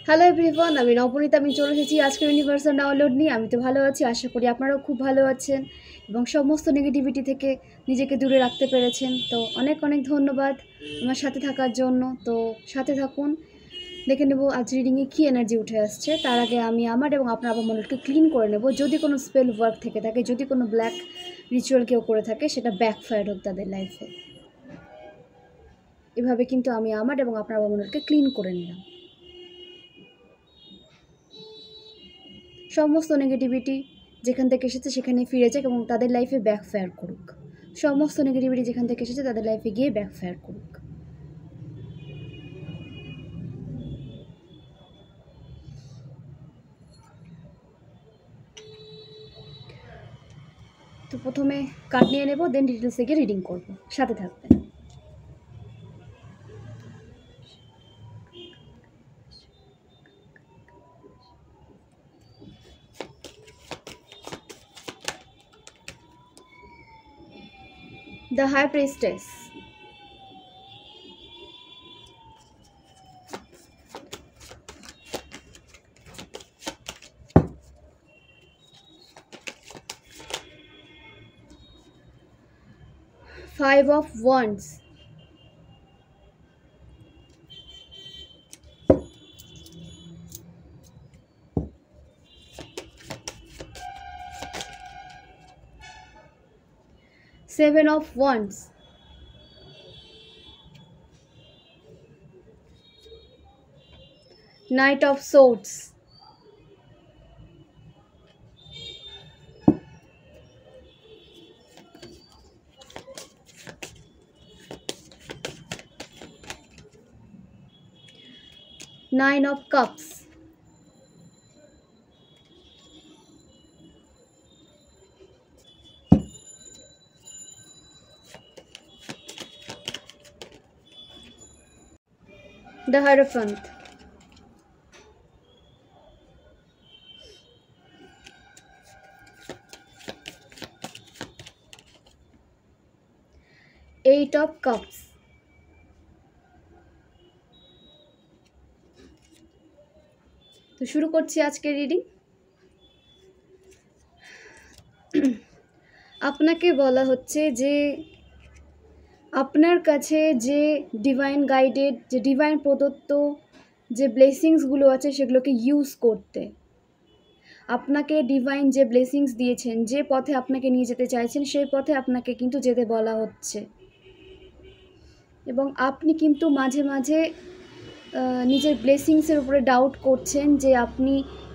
Hello everyone, আমি নবনীতা। আমি চলে এসেছি আজকের ইউনিভার্সাল ডাউনলোড নিয়ে। আমি তো ভালো আছি, আশা করি আপনারাও খুব ভালো আছেন এবং সমস্ত নেগেটিভিটি থেকে নিজেকে দূরে রাখতে পেরেছেন। তো অনেক অনেক ধন্যবাদ আমার সাথে থাকার জন্য। তো সাথে থাকুন, দেখে নেব আজ রিডিংয়ে কী এনার্জি উঠে আসছে। তার আগে আমি আমার এবং আপনার আবহাওয়াকে ক্লিন করে নেব। যদি কোনো স্পেল ওয়ার্ক থেকে থাকে, যদি কোনো ব্ল্যাক রিচুয়াল কেউ করে থাকে, সেটা ব্যাকফায়ার হোক তাদের লাইফে। এভাবে কিন্তু আমি আমার এবং আপনার আবহাওয়াকে ক্লিন করে নিলাম। সমস্ত নেগেটিভিটি যেখান থেকে এসেছে সেখানে ফিরে যাক এবং তাদের লাইফে ব্যাকফায়ার করুক। সমস্ত নেগেটিভিটি যেখান থেকে এসেছে তাদের লাইফে গিয়ে ব্যাকফায়ার করুক। তো প্রথমে কার্ড নিয়ে নেব, দেন ডিটেলসে গিয়ে রিডিং করব। সাথে থাকবেন। The high priestess, five of wands, seven of wands, knight of swords, nine of cups, the hierophant, eight of cups. তো শুরু করছি আজকের রিডিং। আপনাকে বলা হচ্ছে যে আপনার কাছে যে ডিভাইন গাইডেড, যে ডিভাইন প্রদত্ত যে ব্লেসিংসগুলো আছে সেগুলোকে ইউজ করতে। আপনাকে ডিভাইন যে ব্লেসিংস দিয়েছেন, যে পথে আপনাকে নিয়ে যেতে চাইছেন, সেই পথে আপনাকে কিন্তু যেতে বলা হচ্ছে। এবং আপনি কিন্তু মাঝে মাঝে নিজের ব্লেসিংসের উপরে ডাউট করছেন যে আপনি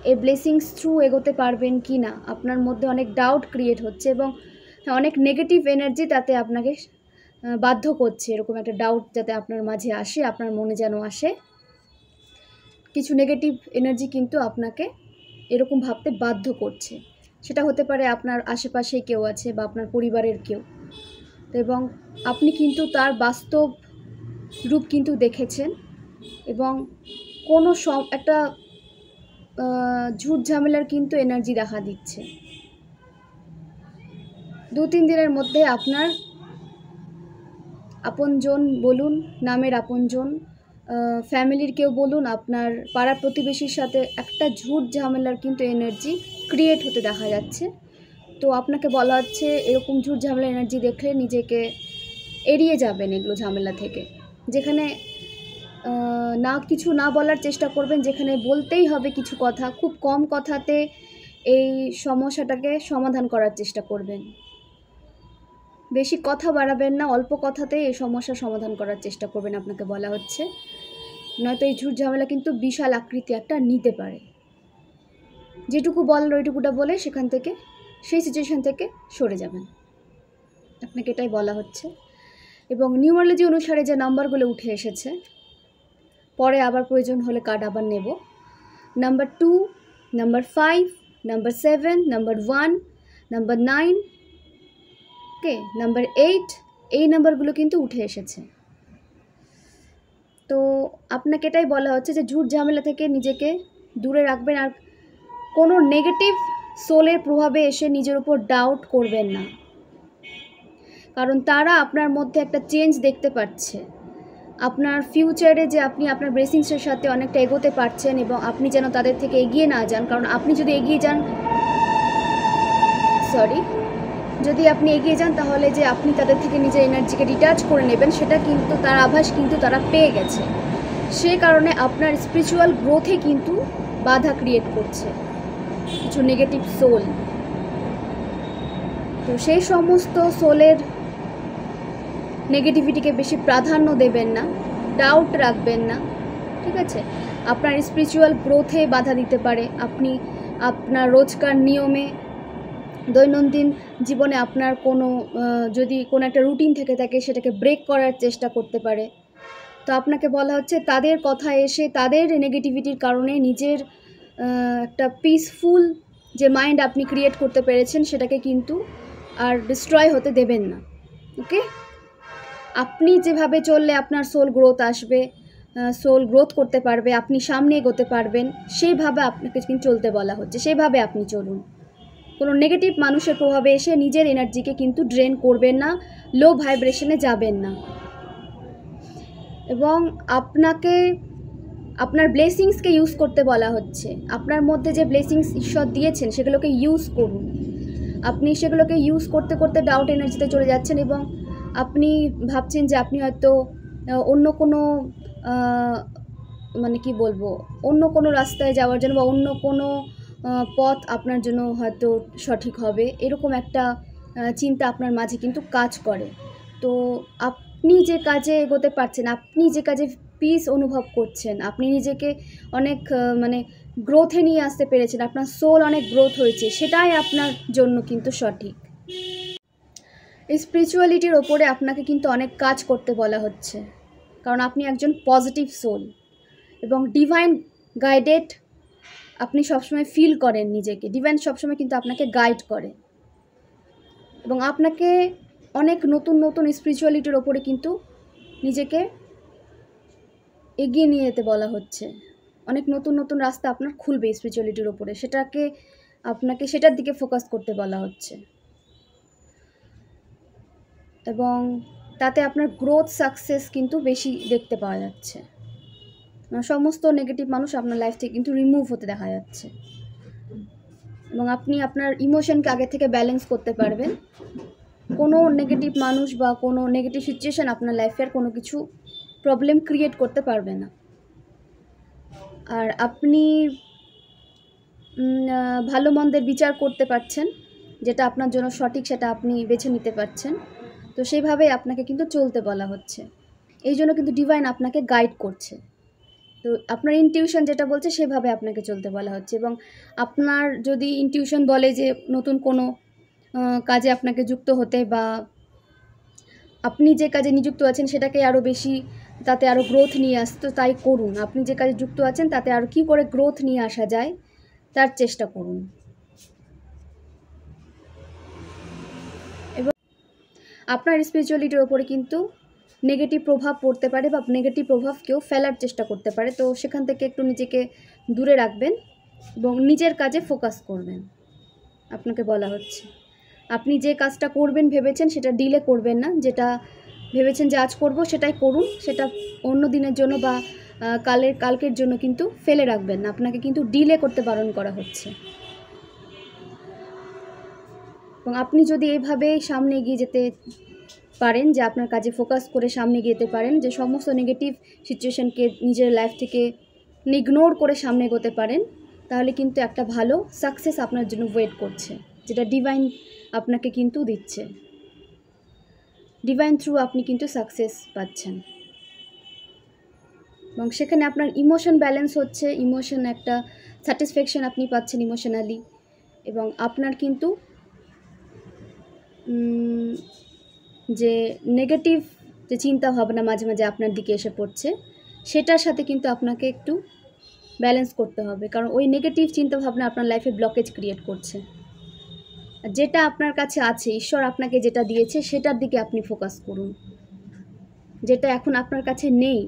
এই ব্লেসিংস থ্রু এগোতে পারবেন কি না। আপনার মধ্যে অনেক ডাউট ক্রিয়েট হচ্ছে এবং অনেক নেগেটিভ এনার্জি তাতে আপনাকে বাধ্য করছে। এরকম একটা ডাউট যাতে আপনার মাঝে আসে, আপনার মনে যেন আসে। কিছু নেগেটিভ এনার্জি কিন্তু আপনাকে এরকম ভাবতে বাধ্য করছে। সেটা হতে পারে আপনার আশেপাশেই কেউ আছে বা আপনার পরিবারের কেউ। এবং আপনি কিন্তু তার বাস্তব রূপ কিন্তু দেখেছেন এবং কোনো একটা ঝুট ঝামেলার কিন্তু এনার্জি দেখা দিচ্ছে। 2-3 দিনের মধ্যে আপনার আপনজন বলুন, নামের আপনজন, ফ্যামিলির কেউ বলুন, আপনার পাড়া প্রতিবেশীর সাথে একটা ঝুট ঝামেলার কিন্তু এনার্জি ক্রিয়েট হতে দেখা যাচ্ছে। তো আপনাকে বলা হচ্ছে এরকম ঝুট ঝামেলার এনার্জি দেখলে নিজেকে এড়িয়ে যাবেন এগুলো ঝামেলা থেকে। যেখানে কিছু না বলার চেষ্টা করবেন, যেখানে বলতেই হবে কিছু কথা, খুব কম কথাতে এই সমস্যাটাকে সমাধান করার চেষ্টা করবেন। বেশি কথা বাড়াবেন না, অল্প কথাতেই এই সমস্যার সমাধান করার চেষ্টা করবেন আপনাকে বলা হচ্ছে। নয়তো এই ঝুট ঝামেলা কিন্তু বিশাল আকৃতি একটা নিতে পারে। যেটুকু বলার ওইটুকুটা বলে সেখান থেকে, সেই সিচুয়েশান থেকে সরে যাবেন, আপনাকে এটাই বলা হচ্ছে। এবং নিউমারোলজি অনুসারে যে নাম্বারগুলো উঠে এসেছে, পরে আবার প্রয়োজন হলে কার্ড আবার নেব। Number 2, number 5, number 7, number 1, number 9, ওকে, নাম্বার 8, এই নাম্বারগুলো কিন্তু উঠে এসেছে। তো আপনাকে এটাই বলা হচ্ছে যে ঝুট ঝামেলা থেকে নিজেকে দূরে রাখবেন, আর কোনো নেগেটিভ সোলের প্রভাবে এসে নিজের উপর ডাউট করবেন না, কারণ তারা আপনার মধ্যে একটা চেঞ্জ দেখতে পাচ্ছে। আপনার ফিউচারে যে আপনি আপনার ব্লেসিংসের সাথে অনেকটা এগোতে পারছেন এবং আপনি যেন তাদের থেকে এগিয়ে না যান, কারণ আপনি যদি এগিয়ে যান যদি আপনি এগিয়ে যান তাহলে যে আপনি তাদের থেকে নিজের এনার্জিকে ডিটাচ করে নেবেন, সেটা কিন্তু তার আভাস কিন্তু তারা পেয়ে গেছে। সে কারণে আপনার স্পিরিচুয়াল গ্রোথে কিন্তু বাধা ক্রিয়েট করছে কিছু নেগেটিভ সোল। তো সেই সমস্ত সোলের নেগেটিভিটিকে বেশি প্রাধান্য দেবেন না, ডাউট রাখবেন না, ঠিক আছে? আপনার স্পিরিচুয়াল গ্রোথে বাধা দিতে পারে। আপনি আপনার রোজকার নিয়মে, দৈনন্দিন জীবনে আপনার যদি কোনো একটা রুটিন থেকে থাকে সেটাকে ব্রেক করার চেষ্টা করতে পারে। তো আপনাকে বলা হচ্ছে তাদের কথা এসে তাদের নেগেটিভিটির কারণে নিজের একটা পিসফুল যে মাইন্ড আপনি ক্রিয়েট করতে পেরেছেন সেটাকে কিন্তু আর ডিস্ট্রয় হতে দেবেন না। ওকে? আপনি যেভাবে চললে আপনার সোল গ্রোথ আসবে, সোল গ্রোথ করতে পারবে, আপনি সামনে এগোতে পারবেন, সেইভাবে আপনাকে কিন্তু চলতে বলা হচ্ছে। সেইভাবে আপনি চলুন। কোনো নেগেটিভ মানুষের প্রভাবে এসে নিজের এনার্জিকে কিন্তু ড্রেন করবেন না, লো ভাইব্রেশনে যাবেন না। এবং আপনাকে আপনার ব্লেসিংসকে ইউজ করতে বলা হচ্ছে। আপনার মধ্যে যে ব্লেসিংস ঈশ্বর দিয়েছেন সেগুলোকে ইউজ করুন। আপনি সেগুলোকে ইউজ করতে করতে ডাউট এনার্জিতে চলে যাচ্ছেন এবং আপনি ভাবছেন যে আপনি হয়তো অন্য কোনো অন্য কোনো রাস্তায় যাওয়ার জন্য বা অন্য কোনো পথ আপনার জন্য হয়তো সঠিক হবে, এরকম একটা চিন্তা আপনার মাঝে কিন্তু কাজ করে। তো আপনি যে কাজে এগোতে পারছেন, আপনি যে কাজে পিস অনুভব করছেন, আপনি নিজেকে অনেক গ্রোথে নিয়ে আসতে পেরেছেন, আপনার সোল অনেক গ্রোথ হয়েছে, সেটাই আপনার জন্য কিন্তু সঠিক। স্পিরিচুয়ালিটির ওপরে আপনাকে কিন্তু অনেক কাজ করতে বলা হচ্ছে, কারণ আপনি একজন পজিটিভ সোল এবং ডিভাইন গাইডেড আপনি সবসময় ফিল করেন নিজেকে। ডিভাইন সবসময় কিন্তু আপনাকে গাইড করে এবং আপনাকে অনেক নতুন নতুন স্পিরিচুয়ালিটির ওপরে কিন্তু নিজেকে এগিয়ে নিয়ে যেতে বলা হচ্ছে। অনেক নতুন নতুন রাস্তা আপনার খুলবে স্পিরিচুয়ালিটির ওপরে, আপনাকে সেটার দিকে ফোকাস করতে বলা হচ্ছে এবং তাতে আপনার গ্রোথ সাকসেস কিন্তু বেশি দেখতে পাওয়া যাচ্ছে। সমস্ত নেগেটিভ মানুষ আপনার লাইফ থেকে কিন্তু রিমুভ হতে দেখা যাচ্ছে এবং আপনি আপনার ইমোশনকে আগে থেকে ব্যালেন্স করতে পারবেন। কোনো নেগেটিভ মানুষ বা কোনো নেগেটিভ সিচুয়েশান আপনার লাইফের কোনো কিছু প্রবলেম ক্রিয়েট করতে পারবে না। আর আপনি ভালো মন্দের বিচার করতে পারছেন, যেটা আপনার জন্য সঠিক সেটা আপনি বেছে নিতে পারছেন। তো সেইভাবেই আপনাকে কিন্তু চলতে বলা হচ্ছে। এই জন্য কিন্তু ডিভাইন আপনাকে গাইড করছে। তো আপনার ইনটিউশন যেটা বলছে সেভাবে আপনাকে চলতে বলা হচ্ছে এবং আপনার যদি ইনটিউশন বলে যে নতুন কোনো কাজে আপনাকে যুক্ত হতে বা আপনি যে কাজে নিযুক্ত আছেন সেটাকে আরও বেশি, তাতে আরও গ্রোথ নিয়ে আসতে, তো তাই করুন। আপনি যে কাজে যুক্ত আছেন তাতে আরও কী করে গ্রোথ নিয়ে আসা যায় তার চেষ্টা করুন। এবং আপনার স্পিরিচুয়ালিটির ওপরে কিন্তু নেগেটিভ প্রভাব পড়তে পারে বা নেগেটিভ প্রভাব কেউ ফেলার চেষ্টা করতে পারে। তো সেখান থেকে একটু নিজেকে দূরে রাখবেন এবং নিজের কাজে ফোকাস করবেন। আপনাকে বলা হচ্ছে আপনি যে কাজটা করবেন ভেবেছেন সেটা ডিলে করবেন না। যেটা ভেবেছেন যে আজ করব সেটাই করুন, সেটা অন্য দিনের জন্য বা কালকের জন্য কিন্তু ফেলে রাখবেন না। আপনাকে কিন্তু ডিলে করতে বারণ করা হচ্ছে এবং আপনি যদি এইভাবে সামনে এগিয়ে যেতে পারেন, যে আপনার কাজে ফোকাস করে সামনে এগিয়ে যেতে পারেন, যে সমস্ত নেগেটিভ সিচুয়েশানকে নিজের লাইফ থেকে ইগনোর করে সামনে এগোতে পারেন, তাহলে কিন্তু একটা ভালো সাকসেস আপনার জন্য ওয়েট করছে, যেটা ডিভাইন আপনাকে কিন্তু দিচ্ছে। ডিভাইন থ্রু আপনি কিন্তু সাকসেস পাচ্ছেন এবং সেখানে আপনার ইমোশন ব্যালেন্স হচ্ছে, ইমোশন একটা স্যাটিসফ্যাকশন আপনি পাচ্ছেন ইমোশনালি এবং আপনার কিন্তু যে নেগেটিভ যে চিন্তা ভাবনা মাঝে মাঝে আপনার দিকে এসে পড়ছে সেটার সাথে কিন্তু আপনাকে একটু ব্যালেন্স করতে হবে, কারণ ওই নেগেটিভ চিন্তা ভাবনা আপনার লাইফে ব্লকেজ ক্রিয়েট করছে। যেটা আপনার কাছে আছে, ঈশ্বর আপনাকে যেটা দিয়েছে সেটার দিকে আপনি ফোকাস করুন। যেটা এখন আপনার কাছে নেই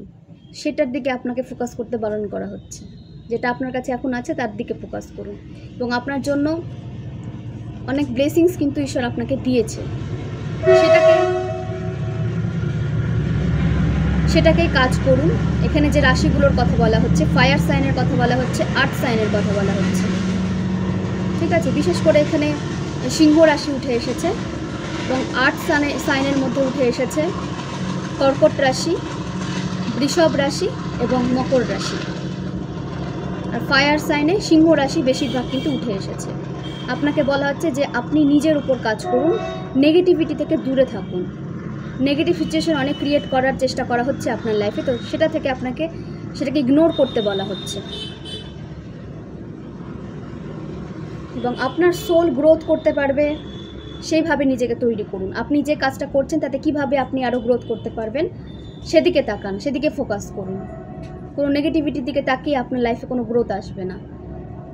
সেটার দিকে আপনাকে ফোকাস করতে বারণ করা হচ্ছে। যেটা আপনার কাছে এখন আছে তার দিকে ফোকাস করুন এবং আপনার জন্য অনেক ব্লেসিংস কিন্তু ঈশ্বর আপনাকে দিয়েছে, সেটাকেই কাজ করুন। এখানে যে রাশিগুলোর কথা বলা হচ্ছে, ফায়ার সাইনের কথা বলা হচ্ছে, আর্থ সাইনের কথা বলা হচ্ছে, ঠিক আছে। বিশেষ করে এখানে সিংহ রাশি উঠে এসেছে এবং আর্থ সাইনের মধ্যে উঠে এসেছে কর্কট রাশি, বৃষভ রাশি এবং মকর রাশি। আর ফায়ার সাইনে সিংহ রাশি বেশিরভাগ কিন্তু উঠে এসেছে। আপনাকে বলা হচ্ছে যে আপনি নিজের উপর কাজ করুন, নেগেটিভিটি থেকে দূরে থাকুন। নেগেটিভ সিচুয়েশন অনেক ক্রিয়েট করার চেষ্টা করা হচ্ছে আপনার লাইফে, তো সেটা থেকে আপনাকে সেটাকে ইগনোর করতে বলা হচ্ছে এবং আপনার সোল গ্রোথ করতে পারবে সেইভাবে নিজেকে তৈরি করুন। আপনি যে কাজটা করছেন তাতে কিভাবে আপনি আরও গ্রোথ করতে পারবেন সেদিকে তাকান, সেদিকে ফোকাস করুন। কোনো নেগেটিভিটির দিকে তাকিয়ে আপনার লাইফে কোনো গ্রোথ আসবে না।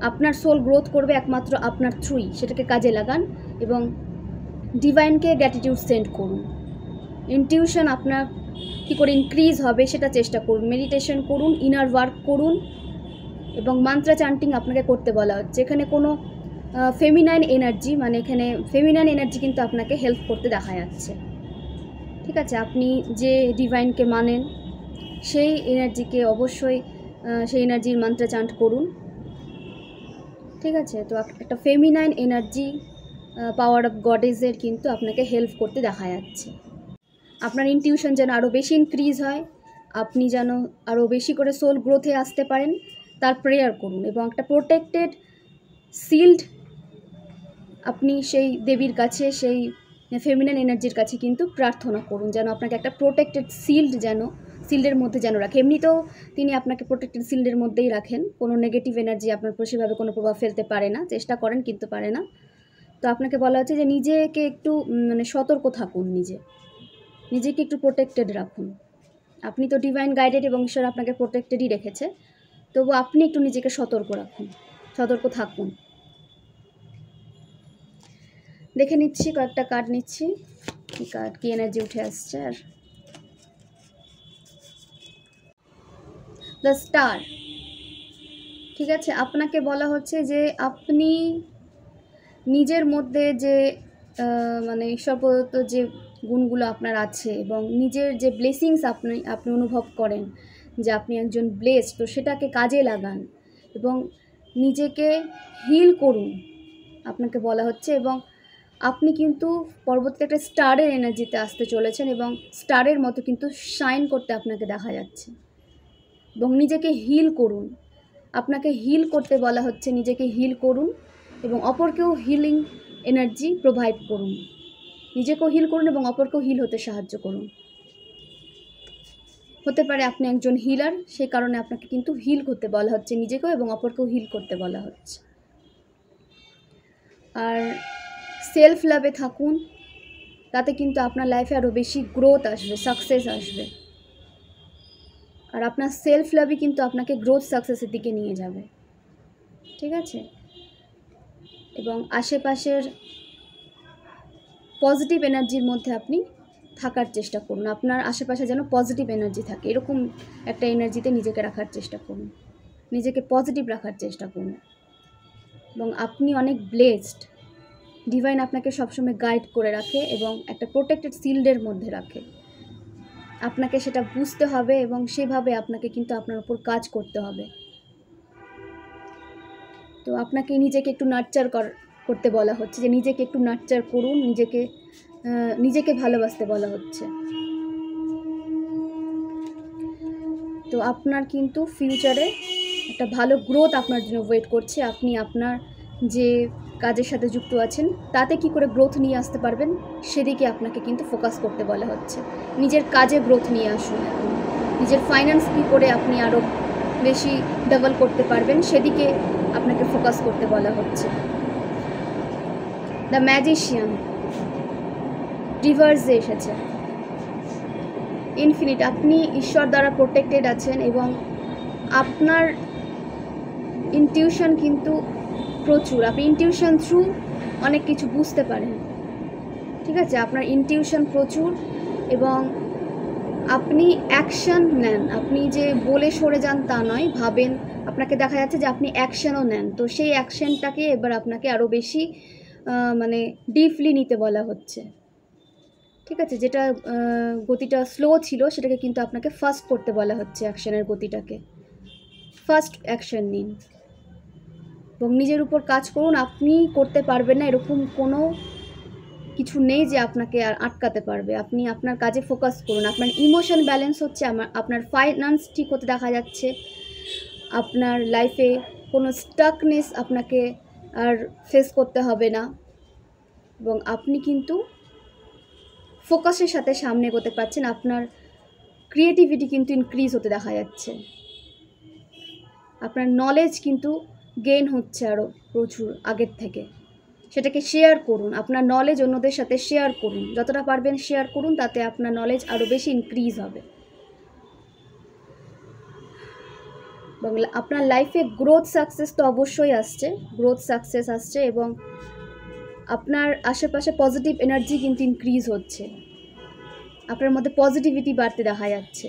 আপনার সোল গ্রোথ করবে একমাত্র আপনার থ্রুই, সেটাকে কাজে লাগান এবং ডিভাইনকে গ্র্যাটিটিউড সেন্ড করুন। ইনটিউশন আপনার কী করে ইনক্রিজ হবে সেটা চেষ্টা করুন। মেডিটেশন করুন, ইনার ওয়ার্ক করুন এবং মান্ত্রা চান্টিং আপনাকে করতে বলা হচ্ছে। এখানে কোনো ফেমিনাইন এনার্জি, মানে এখানে ফেমিনাইন এনার্জি কিন্তু আপনাকে হেল্প করতে দেখা যাচ্ছে, ঠিক আছে। আপনি যে ডিভাইনকে মানেন সেই এনার্জিকে অবশ্যই সেই এনার্জির মান্ত্রা চান্ট করুন, ঠিক আছে। তো একটা ফেমিনাইন এনার্জি, পাওয়ার অফ গডেজের কিন্তু আপনাকে হেল্প করতে দেখা যাচ্ছে। আপনার ইনটিউশন যেন আরও বেশি ইনক্রিজ হয়, আপনি যেন আরও বেশি করে সোল গ্রোথে আসতে পারেন তার প্রেয়ার করুন এবং একটা প্রোটেক্টেড সিল্ড আপনি সেই দেবীর কাছে, সেই ফেমিনাইন এনার্জির কাছে কিন্তু প্রার্থনা করুন যেন আপনাকে একটা প্রোটেক্টেড সিল্ডের মধ্যে যেন রাখে। এমনিতেও তিনি আপনাকে প্রোটেক্টেড সিল্ডের মধ্যেই রাখেন, কোনো নেগেটিভ এনার্জি আপনার উপর সেভাবে কোনো প্রভাব ফেলতে পারে না, চেষ্টা করেন কিন্তু পারে না। তো আপনাকে বলা হচ্ছে যে নিজেকে একটু মানে সতর্ক থাকুন, নিজেকে একটু প্রোটেক্টেড রাখুন। আপনি তো ডিভাইন গাইডেড এবং ঈশ্বর আপনাকে প্রোটেক্টেডই রেখেছে, তবু আপনি একটু নিজেকে সতর্ক রাখুন, সতর্ক থাকুন। দেখে নিচ্ছি, কয়েকটা কার্ড নিচ্ছি, কি এনার্জি উঠে আসছে। আর দ্য স্টার, ঠিক আছে। আপনাকে বলা হচ্ছে যে আপনি নিজের মধ্যে যে মানে ঈশ্বর প্রদত্ত যে গুণগুলো আপনার আছে এবং নিজের যে ব্লেসিংস আপনি অনুভব করেন যে আপনি একজন ব্লেসড, তো সেটাকে কাজে লাগান এবং নিজেকে হিল করুন আপনাকে বলা হচ্ছে। এবং আপনি কিন্তু পরবর্তীতে একটা স্টারের এনার্জিতে আসতে চলেছেন এবং স্টারের মতো কিন্তু শাইন করতে আপনাকে দেখা যাচ্ছে এবং নিজেকে হিল করুন। আপনাকে হিল করতে বলা হচ্ছে, নিজেকে হিল করুন এবং অপরকেও হিলিং এনার্জি প্রোভাইড করুন। নিজেকেও হিল করুন এবং অপরকেও হিল হতে সাহায্য করুন। হতে পারে আপনি একজন হিলার, সেই কারণে আপনাকে কিন্তু হিল করতে বলা হচ্ছে, নিজেকেও এবং অপরকেও হিল করতে বলা হচ্ছে। আর সেলফ লাভে থাকুন, তাতে কিন্তু আপনার লাইফে আরও বেশি গ্রোথ আসবে, সাকসেস আসবে। আর আপনার সেলফ লাভই কিন্তু আপনাকে গ্রোথ সাকসেসের দিকে নিয়ে যাবে, ঠিক আছে। এবং আশেপাশের পজিটিভ এনার্জির মধ্যে আপনি থাকার চেষ্টা করুন। আপনার আশেপাশে যেন পজিটিভ এনার্জি থাকে, এরকম একটা এনার্জিতে নিজেকে রাখার চেষ্টা করুন, নিজেকে পজিটিভ রাখার চেষ্টা করুন। এবং আপনি অনেক ব্লেসড, ডিভাইন আপনাকে সবসময় গাইড করে রাখে এবং একটা প্রোটেক্টেড শিল্ডের মধ্যে রাখে। আপনাকে সেটা বুঝতে হবে এবং সেভাবে আপনাকে কিন্তু আপনার উপর কাজ করতে হবে। তো আপনাকে নিজেকে একটু নার্চার করতে বলা হচ্ছে, যে নিজেকে একটু নার্চার করুন, নিজেকে ভালোবাসতে বলা হচ্ছে। তো আপনার কিন্তু ফিউচারে একটা ভালো গ্রোথ আপনার জন্য ওয়েট করছে। আপনি আপনার যে কাজের সাথে যুক্ত আছেন তাতে কি করে গ্রোথ নিয়ে আসতে পারবেন সেদিকে আপনাকে কিন্তু ফোকাস করতে বলা হচ্ছে। নিজের কাজে গ্রোথ নিয়ে আসুন, নিজের ফাইন্যান্স কী করে আপনি আরও বেশি ডাবল করতে পারবেন সেদিকে আপনাকে ফোকাস করতে বলা হচ্ছে। দ্য ম্যাজিশিয়ান রিভার্সে এসেছে। ইনফিনিট, আপনি ঈশ্বর দ্বারা প্রোটেক্টেড আছেন এবং আপনার ইনটিউশন কিন্তু প্রচুর, আপনি ইনটিউশন থ্রু অনেক কিছু বুঝতে পারেন, ঠিক আছে। আপনার ইনটিউশন প্রচুর এবং আপনি অ্যাকশন নেন, আপনি যে বলে সরে যান তা নয়, ভাবেন। আপনাকে দেখা যাচ্ছে যে আপনি অ্যাকশনও নেন, তো সেই অ্যাকশনটাকে এবার আপনাকে আরও বেশি মানে ডিপলি নিতে বলা হচ্ছে। ঠিক আছে, যেটা গতিটা স্লো ছিল সেটাকে কিন্তু আপনাকে ফাস্ট করতে বলা হচ্ছে। অ্যাকশনের গতিটাকে ফাস্ট অ্যাকশন নিন এবং নিজের উপর কাজ করুন। আপনি করতে পারবেন না এরকম কোনো কিছু নেই যে আপনাকে আর আটকাতে পারবে। আপনি আপনার কাজে ফোকাস করুন। আপনার ইমোশন ব্যালেন্স হচ্ছে, আপনার ফাইন্যান্স ঠিক হতে দেখা যাচ্ছে, আপনার লাইফে কোনো স্টাকনেস আপনাকে আর ফেস করতে হবে না এবং আপনি কিন্তু ফোকাসের সাথে সামনে এগোতে পারছেন। আপনার ক্রিয়েটিভিটি কিন্তু ইনক্রিজ হতে দেখা যাচ্ছে, আপনার নলেজ কিন্তু গেইন হচ্ছে আরও প্রচুর আগের থেকে। সেটাকে শেয়ার করুন, আপনার নলেজ অন্যদের সাথে শেয়ার করুন, যতটা পারবেন শেয়ার করুন, তাতে আপনার নলেজ আরও বেশি ইনক্রিজ হবে এবং আপনার লাইফে গ্রোথ সাকসেস তো অবশ্যই আসছে, গ্রোথ সাকসেস আসছে এবং আপনার আশেপাশে পজিটিভ এনার্জি কিন্তু ইনক্রিজ হচ্ছে, আপনার মধ্যে পজিটিভিটি বাড়তে দেখা যাচ্ছে।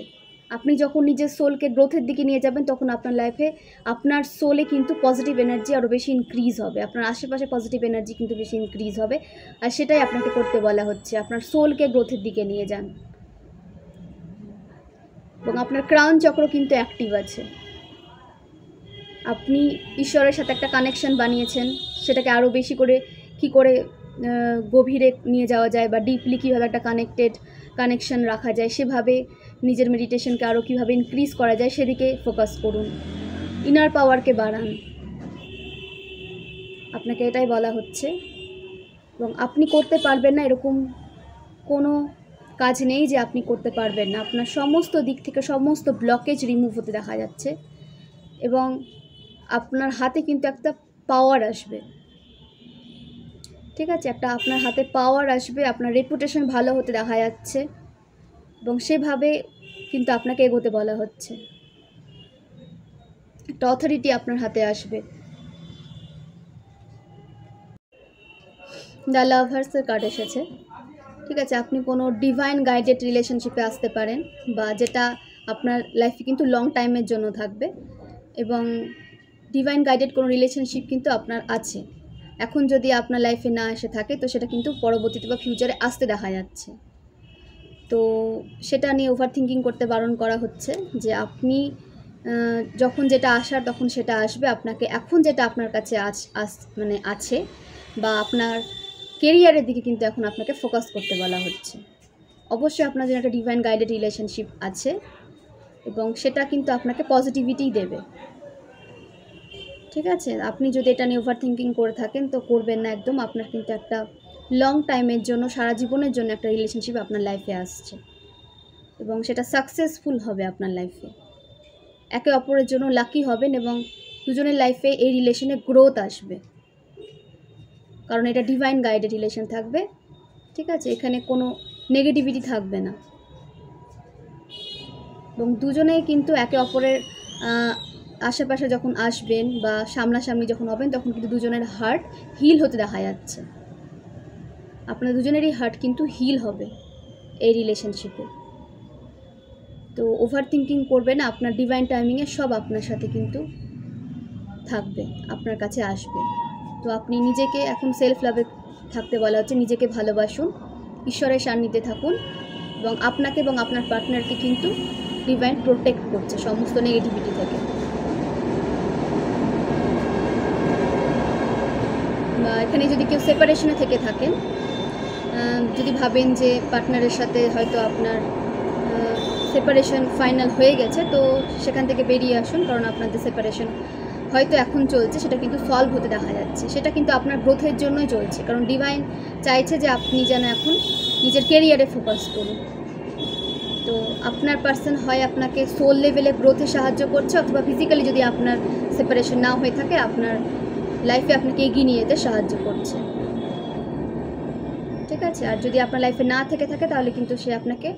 আপনি যখন নিজের সোলকে গ্রোথের দিকে নিয়ে যাবেন তখন আপনার লাইফে আপনার সোলে কিন্তু পজিটিভ এনার্জি আরও বেশি ইনক্রিজ হবে, আপনার আশেপাশে পজিটিভ এনার্জি কিন্তু বেশি ইনক্রিজ হবে। আর সেটাই আপনাকে করতে বলা হচ্ছে, আপনার সোলকে গ্রোথের দিকে নিয়ে যান এবং আপনার ক্রাউন চক্র কিন্তু অ্যাক্টিভ আছে। আপনি ঈশ্বরের সাথে একটা কানেকশন বানিয়েছেন, সেটাকে আরও বেশি করে কী করে গভীরে নিয়ে যাওয়া যায় বা ডিপলি কীভাবে একটা কানেকশন রাখা যায়, সেভাবে নিজের মেডিটেশনকে আরও কীভাবে ইনক্রিজ করা যায় সেদিকে ফোকাস করুন, ইনার পাওয়ারকে বাড়ান, আপনাকে এটাই বলা হচ্ছে। এবং আপনি করতে পারবেন না এরকম কোনো কাজ নেই যে আপনি করতে পারবেন না। আপনার সমস্ত দিক থেকে সমস্ত ব্লকেজ রিমুভ হতে দেখা যাচ্ছে এবং আপনার হাতে কিন্তু একটা পাওয়ার আসবে। ঠিক আছে, একটা আপনার হাতে পাওয়ার আসবে, আপনার রেপুটেশন ভালো হতে দেখা যাচ্ছে এবং সেভাবে কিন্তু আপনাকে এগোতে বলা হচ্ছে। একটা অথরিটি আপনার হাতে আসবে। দ্য লাভার্সের কার্ড এসেছে। ঠিক আছে, আপনি কোনো ডিভাইন গাইডেড রিলেশনশিপে আসতে পারেন বা যেটা আপনার লাইফে কিন্তু লং টাইমের জন্য থাকবে এবং ডিভাইন গাইডেড কোনো রিলেশনশিপ কিন্তু আপনার আছে। এখন যদি আপনার লাইফে না এসে থাকে তো সেটা কিন্তু পরবর্তীতে বা ফিউচারে আসতে দেখা যাচ্ছে। তো সেটা নিয়ে ওভার থিঙ্কিং করতে বারণ করা হচ্ছে যে আপনি যখন যেটা আসার তখন সেটা আসবে। আপনাকে এখন যেটা আপনার কাছে মানে আছে বা আপনার কেরিয়ারের দিকে কিন্তু এখন আপনাকে ফোকাস করতে বলা হচ্ছে। অবশ্যই আপনার জন্য একটা ডিভাইন গাইডেড রিলেশনশিপ আছে এবং সেটা কিন্তু আপনাকে পজিটিভিটিই দেবে। ঠিক আছে, আপনি যদি এটা নিয়ে ওভার থিঙ্কিং করে থাকেন তো করবেন না একদম। আপনার কিন্তু একটা লং টাইমের জন্য, সারা জীবনের জন্য একটা রিলেশনশিপ আপনার লাইফে আসছে এবং সেটা সাকসেসফুল হবে আপনার লাইফে। একে অপরের জন্য লাকি হবেন এবং দুজনের লাইফে এই রিলেশনে গ্রোথ আসবে, কারণ এটা ডিভাইন গাইডেড রিলেশন থাকবে। ঠিক আছে, এখানে কোনো নেগেটিভিটি থাকবে না এবং দুজনেই কিন্তু একে অপরের আশেপাশে যখন আসবেন বা সামনাসামনি যখন হবেন তখন কিন্তু দুজনের হার্ট হিল হতে দেখা যাচ্ছে। আপনার দুজনেরই হার্ট কিন্তু হিল হবে এই রিলেশনশিপে। তো ওভার থিঙ্কিং করবে না, আপনার ডিভাইন টাইমিংয়ে সব আপনার সাথে কিন্তু থাকবে, আপনার কাছে আসবে। তো আপনি নিজেকে এখন সেলফ লাভে থাকতে বলা হচ্ছে, নিজেকে ভালোবাসুন, ঈশ্বরের সান্নিধ্যে থাকুন এবং আপনাকে এবং আপনার পার্টনারকে কিন্তু ডিভাইন প্রোটেক্ট করছে সমস্ত নেগেটিভিটি থেকে। বা এখানে যদি কেউ সেপারেশনে থেকে থাকেন, যদি ভাবেন যে পার্টনারের সাথে হয়তো আপনার সেপারেশন ফাইনাল হয়ে গেছে, তো সেখান থেকে বেরিয়ে আসুন, কারণ আপনাদের সেপারেশন হয়তো এখন চলছে, সেটা কিন্তু সলভ হতে দেখা যাচ্ছে। সেটা কিন্তু আপনার গ্রোথের জন্যই চলছে, কারণ ডিভাইন চাইছে যে আপনি যেন এখন নিজের কেরিয়ারে ফোকাস করুন। তো আপনার পার্সন হয় আপনাকে সোল লেভেলে গ্রোথে সাহায্য করছে, অথবা ফিজিক্যালি যদি আপনার সেপারেশন না হয়ে থাকে আপনার লাইফে আপনাকে এগিয়ে নিয়ে যেতে সাহায্য করছে। ঠিক আছে, আর যদি আপনার লাইফে না থেকে থাকে তাহলে কিন্তু সে আপনাকে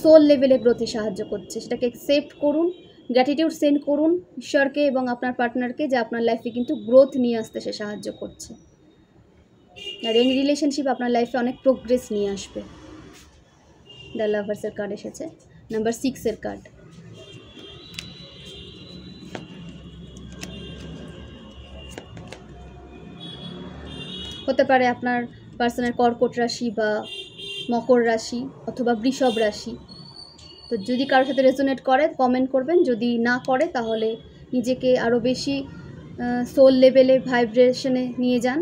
সোল লেভেলে গ্রোথে সাহায্য করছে। সেটাকে অ্যাকসেপ্ট করুন, গ্র্যাটিটিউড সেন্ড করুন ঈশ্বরকে এবং আপনার পার্টনারকে যে আপনার লাইফে কিন্তু গ্রোথ নিয়ে আসতে সে সাহায্য করছে। আর এই রিলেশনশিপ আপনার লাইফে অনেক প্রোগ্রেস নিয়ে আসবে। দ্য লাভার্সের কার্ড এসেছে, নাম্বার 6 কার্ড। হতে পারে আপনার পার্সনের কর্কট রাশি বা মকর রাশি অথবা বৃষভ রাশি। তো যদি কারোর সাথে রেজোনেট করে কমেন্ট করবেন, যদি না করে তাহলে নিজেকে আরও বেশি সোল লেভেলে ভাইব্রেশনে নিয়ে যান,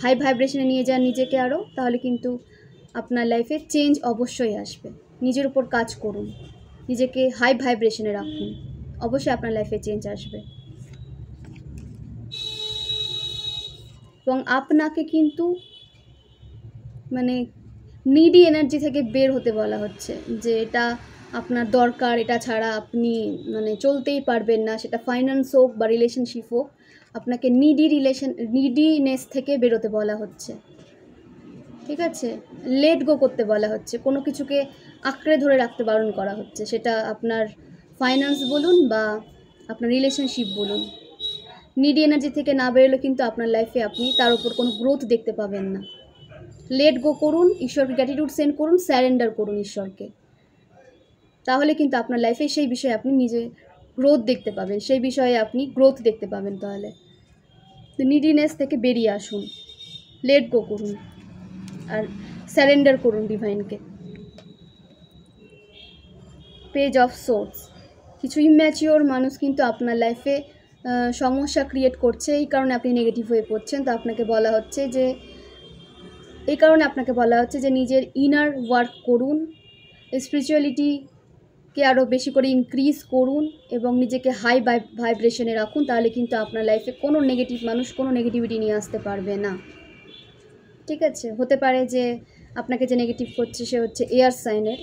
হাই ভাইব্রেশনে নিয়ে যান নিজেকে আরও, তাহলে কিন্তু আপনার লাইফে চেঞ্জ অবশ্যই আসবে। নিজের উপর কাজ করুন, নিজেকে হাই ভাইব্রেশনে রাখুন, অবশ্যই আপনার লাইফে চেঞ্জ আসবে। এবং আপনাকে কিন্তু মানে নিডি এনার্জি থেকে বের হতে বলা হচ্ছে, যে এটা আপনার দরকার, এটা ছাড়া আপনি মানে চলতেই পারবেন না, সেটা ফাইন্যান্স হোক বা রিলেশনশিপ হোক, আপনাকে নিডিনেস থেকে বেরোতে বলা হচ্ছে। ঠিক আছে, লেট গো করতে বলা হচ্ছে, কোনো কিছুকে আঁকড়ে ধরে রাখতে বারণ করা হচ্ছে, সেটা আপনার ফাইন্যান্স বলুন বা আপনার রিলেশনশিপ বলুন। নিডি এনার্জি থেকে না বেরোলে কিন্তু আপনার লাইফে আপনি তার উপর কোনো গ্রোথ দেখতে পাবেন না। লেট গো করুন, ঈশ্বরকে গ্র্যাটিটিউড সেন্ড করুন, স্যারেন্ডার করুন ঈশ্বরকে, তাহলে কিন্তু আপনার লাইফে সেই বিষয়ে আপনি নিজে গ্রোথ দেখতে পাবেন, সেই বিষয়ে আপনি গ্রোথ দেখতে পাবেন। তাহলে নিডিনেস থেকে বেরিয়ে আসুন, লেট গো করুন আর স্যারেন্ডার করুন ডিভাইনকে। পেজ অফ সোর্স, কিছু ইম্যাচিওর মানুষ কিন্তু আপনার লাইফে সমস্যা ক্রিয়েট করছে, এই কারণে আপনি নেগেটিভ হয়ে পড়ছেন। তো আপনাকে বলা হচ্ছে যে এই কারণে আপনাকে বলা হচ্ছে যে নিজের ইনার ওয়ার্ক করুন, স্পিরিচুয়ালিটিকে আরও বেশি করে ইনক্রিজ করুন এবং নিজেকে হাই ভাইব্রেশনে রাখুন, তাহলে কিন্তু আপনার লাইফে কোনো নেগেটিভ মানুষ কোনো নেগেটিভিটি নিয়ে আসতে পারবে না। ঠিক আছে, হতে পারে যে আপনাকে যে নেগেটিভ করছে সে হচ্ছে এয়ার সাইনের,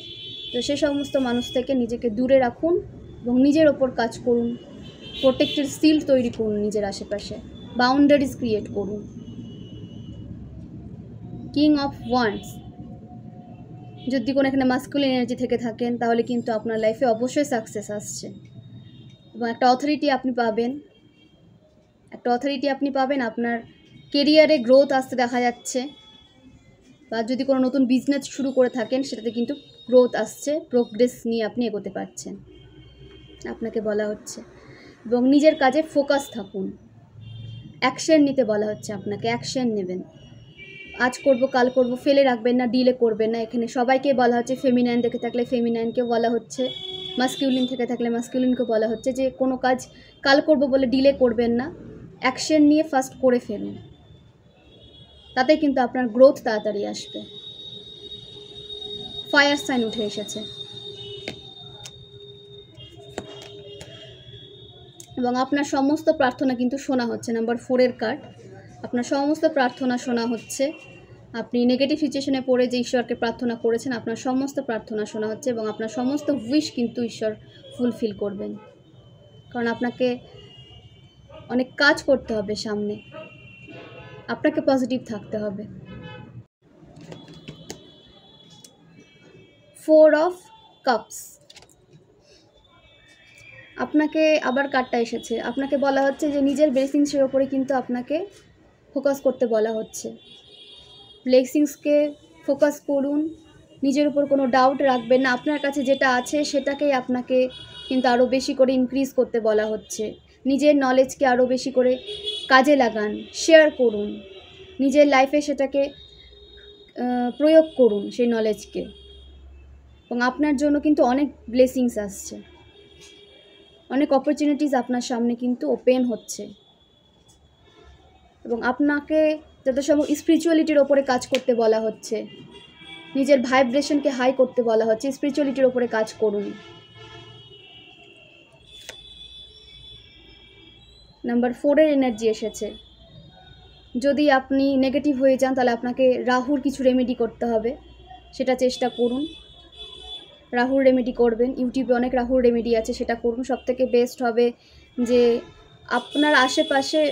তো সে সমস্ত মানুষ থেকে নিজেকে দূরে রাখুন এবং নিজের ওপর কাজ করুন, প্রোটেক্টেড শিল্ড তৈরি করুন নিজের আশেপাশে, বাউন্ডারিজ ক্রিয়েট করুন। কিং অফ ওয়ান্ডস, যদি কোনো এখানে মাস্কুলিন এনার্জি থেকে থাকেন তাহলে কিন্তু আপনার লাইফে অবশ্যই সাকসেস আসছে এবং একটা অথরিটি আপনি পাবেন, আপনার কেরিয়ারে গ্রোথ আসতে দেখা যাচ্ছে, বা যদি কোনো নতুন বিজনেস শুরু করে থাকেন সেটাতে কিন্তু গ্রোথ আসছে, প্রোগ্রেস নিয়ে আপনি এগোতে পারছেন আপনাকে বলা হচ্ছে। এবং নিজের কাজে ফোকাস থাকুন, অ্যাকশন নিতে বলা হচ্ছে আপনাকে, অ্যাকশন নেবেন, আজ করব কাল করব ফেলে রাখবেন না, ডিলে করবেন না। এখানে সবাইকে বলা হচ্ছে, ফেমিনাইন থেকে থাকলে ফেমিনাইনকেও বলা হচ্ছে, মাস্কিউলিন থেকে থাকলে মাস্কিউলিনকেও বলা হচ্ছে যে কোনো কাজ কাল করব বলে ডিলে করবেন না, অ্যাকশন নিয়ে ফার্স্ট করে ফেলুন, তাতে কিন্তু আপনার গ্রোথ তাড়াতাড়ি আসবে। ফায়ার সাইন উঠে এসেছে এবং আপনার সমস্ত প্রার্থনা কিন্তু শোনা হচ্ছে। নাম্বার 4 কার্ড, আপনার সমস্ত প্রার্থনা শোনা হচ্ছে। আপনি নেগেটিভ সিচুয়েশনে পড়ে যে ঈশ্বরকে প্রার্থনা করেছেন, আপনার সমস্ত প্রার্থনা শোনা হচ্ছে এবং আপনার সমস্ত উইশ কিন্তু ঈশ্বর ফুলফিল করবেন, কারণ আপনাকে অনেক কাজ করতে হবে সামনে, আপনাকে পজিটিভ থাকতে হবে। 4 অফ কাপস, আপনাকে আবার কার্ডটা এসেছে, আপনাকে বলা হচ্ছে যে নিজের ব্লেসিংসের ওপরে কিন্তু আপনাকে ফোকাস করতে বলা হচ্ছে। ব্লেসিংসকে ফোকাস করুন, নিজের উপর কোনো ডাউট রাখবেন না, আপনার কাছে যেটা আছে সেটাকেই আপনাকে কিন্তু আরও বেশি করে ইনক্রিজ করতে বলা হচ্ছে। নিজের নলেজকে আরও বেশি করে কাজে লাগান, শেয়ার করুন, নিজের লাইফে সেটাকে প্রয়োগ করুন সেই নলেজকে, এবং আপনার জন্য কিন্তু অনেক ব্লেসিংস আসছে, অনেক অপরচুনিটিস আপনার সামনে কিন্তু ওপেন হচ্ছে এবং আপনাকে যত সম্ভব স্পিরিচুয়ালিটির ওপরে কাজ করতে বলা হচ্ছে, নিজের ভাইব্রেশনকে হাই করতে বলা হচ্ছে, স্পিরিচুয়ালিটির ওপরে কাজ করুন। নাম্বার 4 এনার্জি এসেছে, যদি আপনি নেগেটিভ হয়ে যান তাহলে আপনাকে রাহুর কিছু রেমেডি করতে হবে, সেটা চেষ্টা করুন। রাহুর রেমেডি করবেন, ইউটিউবে অনেক রাহুর রেমেডি আছে, সেটা করুন। সবথেকে বেস্ট হবে যে আপনার আশেপাশে,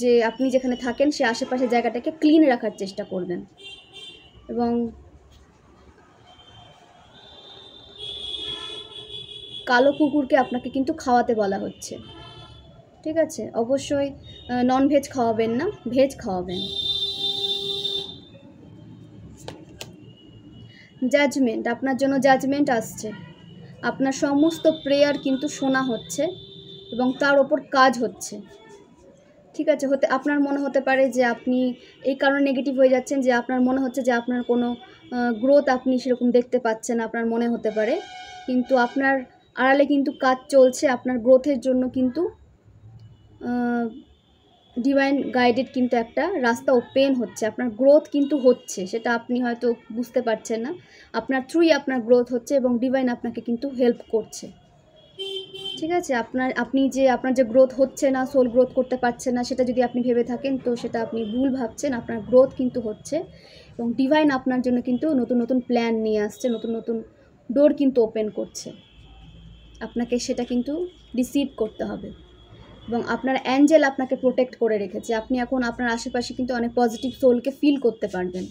যে আপনি যেখানে থাকেন সে আশেপাশে জায়গাটাকে ক্লিন রাখার চেষ্টা করবেন এবং কালো কুকুরকে আপনাকে কিন্তু খাওয়াতে বলা হচ্ছে। ঠিক আছে, অবশ্যই নন ভেজ খাওয়াবেন না, ভেজ খাওয়াবেন। জাজমেন্ট, আপনার জন্য জাজমেন্ট আসছে, আপনার সমস্ত প্রেয়ার কিন্তু শোনা হচ্ছে এবং তার ওপর কাজ হচ্ছে। ঠিক আছে, আপনার মনে হতে পারে যে আপনি এই কারণে নেগেটিভ হয়ে যাচ্ছেন যে আপনার মনে হচ্ছে যে আপনার কোনো গ্রোথ আপনি সেরকম দেখতে পাচ্ছেন আপনার মনে হতে পারে, কিন্তু আপনার আড়ালে কিন্তু কাজ চলছে। আপনার গ্রোথের জন্য কিন্তু ডিভাইন গাইডেড কিন্তু একটা রাস্তা ওপেন হচ্ছে, আপনার গ্রোথ কিন্তু হচ্ছে, সেটা আপনি হয়তো বুঝতে পারছেন না। আপনার থ্রুই আপনার গ্রোথ হচ্ছে এবং ডিভাইন আপনাকে কিন্তু হেল্প করছে। ঠিক আছে, আপনার যে গ্রোথ হচ্ছে না, সোল গ্রোথ করতে পারছে না, সেটা যদি আপনি ভেবে থাকেন তো সেটা আপনি ভুল ভাবছেন। আপনার গ্রোথ কিন্তু হচ্ছে এবং ডিভাইন আপনার জন্য কিন্তু নতুন নতুন প্ল্যান নিয়ে আসছে, নতুন নতুন ডোর কিন্তু ওপেন করছে। আপনাকে সেটা কিন্তু রিসিভ করতে হবে এবং আপনার অ্যাঞ্জেল আপনাকে প্রোটেক্ট করে রেখেছে। আপনি এখন আপনার আশেপাশে কিন্তু অনেক পজিটিভ সোলকে ফিল করতে পারবেন।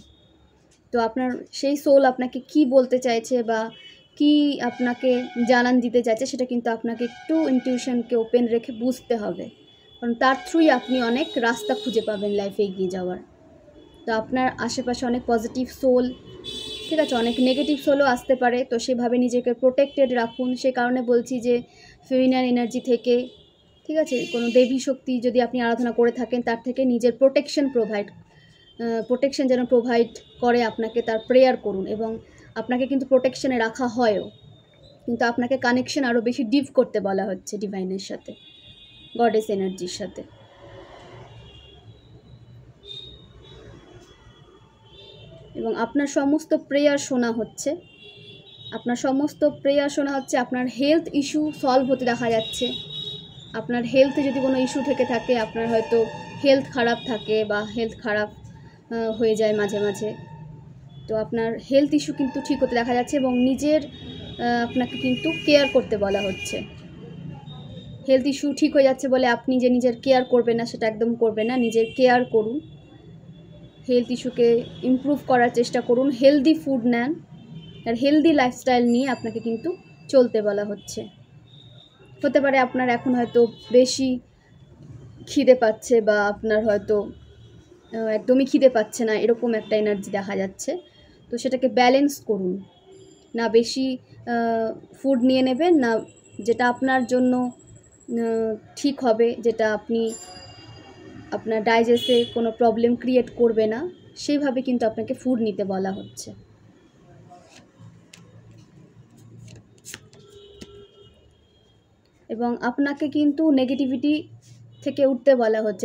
তো আপনার সেই সোল আপনাকে কি বলতে চাইছে বা কি আপনাকে জানান দিতে চাইছে, সেটা কিন্তু আপনাকে একটু ইনটিউশনকে ওপেন রেখে বুঝতে হবে, কারণ তার থ্রুই আপনি অনেক রাস্তা খুঁজে পাবেন লাইফে এগিয়ে যাওয়ার। তো আপনার আশেপাশে অনেক পজিটিভ সোল, ঠিক আছে, অনেক নেগেটিভ সোলও আসতে পারে, তো সেভাবে নিজেকে প্রোটেক্টেড রাখুন। সে কারণে বলছি যে ফেমিনাইন এনার্জি থেকে, ঠিক আছে, কোনো দেবী শক্তি যদি আপনি আরাধনা করে থাকেন তার থেকে নিজের প্রোটেকশন যেন প্রোভাইড করে আপনাকে, তার প্রেয়ার করুন। এবং আপনাকে কিন্তু প্রোটেকশনে রাখা হয়ও, কিন্তু আপনাকে কানেকশন আরও বেশি ডিপ করতে বলা হচ্ছে ডিভাইনের সাথে, গডেস এনার্জির সাথে। এবং আপনার সমস্ত প্রেয়ার শোনা হচ্ছে, আপনার হেলথ ইস্যু সলভ হতে দেখা যাচ্ছে। আপনার হেলথে যদি কোনো ইস্যু থেকে থাকে, আপনার হয়তো হেলথ খারাপ থাকে বা হেলথ খারাপ হয়ে যায় মাঝে মাঝে, তো আপনার হেলথ ইস্যু কিন্তু ঠিক হতে দেখা যাচ্ছে এবং আপনাকে কিন্তু কেয়ার করতে বলা হচ্ছে। হেলথ ইস্যু ঠিক হয়ে যাচ্ছে বলে আপনি যে নিজের কেয়ার করবেন না, সেটা একদম করবেন না। নিজের কেয়ার করুন, হেলথ ইস্যুকে ইমপ্রুভ করার চেষ্টা করুন, হেলদি ফুড নেন, আর হেলদি লাইফস্টাইল নিয়ে আপনাকে কিন্তু চলতে বলা হচ্ছে। হতে পারে আপনার এখন হয়তো বেশি খিদে পাচ্ছে বা আপনার হয়তো একদমই খিদে পাচ্ছে না, এরকম একটা এনার্জি দেখা যাচ্ছে। তো সেটাকে ব্যালেন্স করুন, না বেশি ফুড নিয়ে নেবেন, না যেটা আপনার জন্য ঠিক হবে, যেটা আপনার ডাইজেস্টে কোনো প্রবলেম ক্রিয়েট করবে না, সেইভাবে কিন্তু আপনাকে ফুড নিতে বলা হচ্ছে। এবং আপনাকে কিন্তু নেগেটিভিটি থেকে উঠতে বলা হচ্ছে।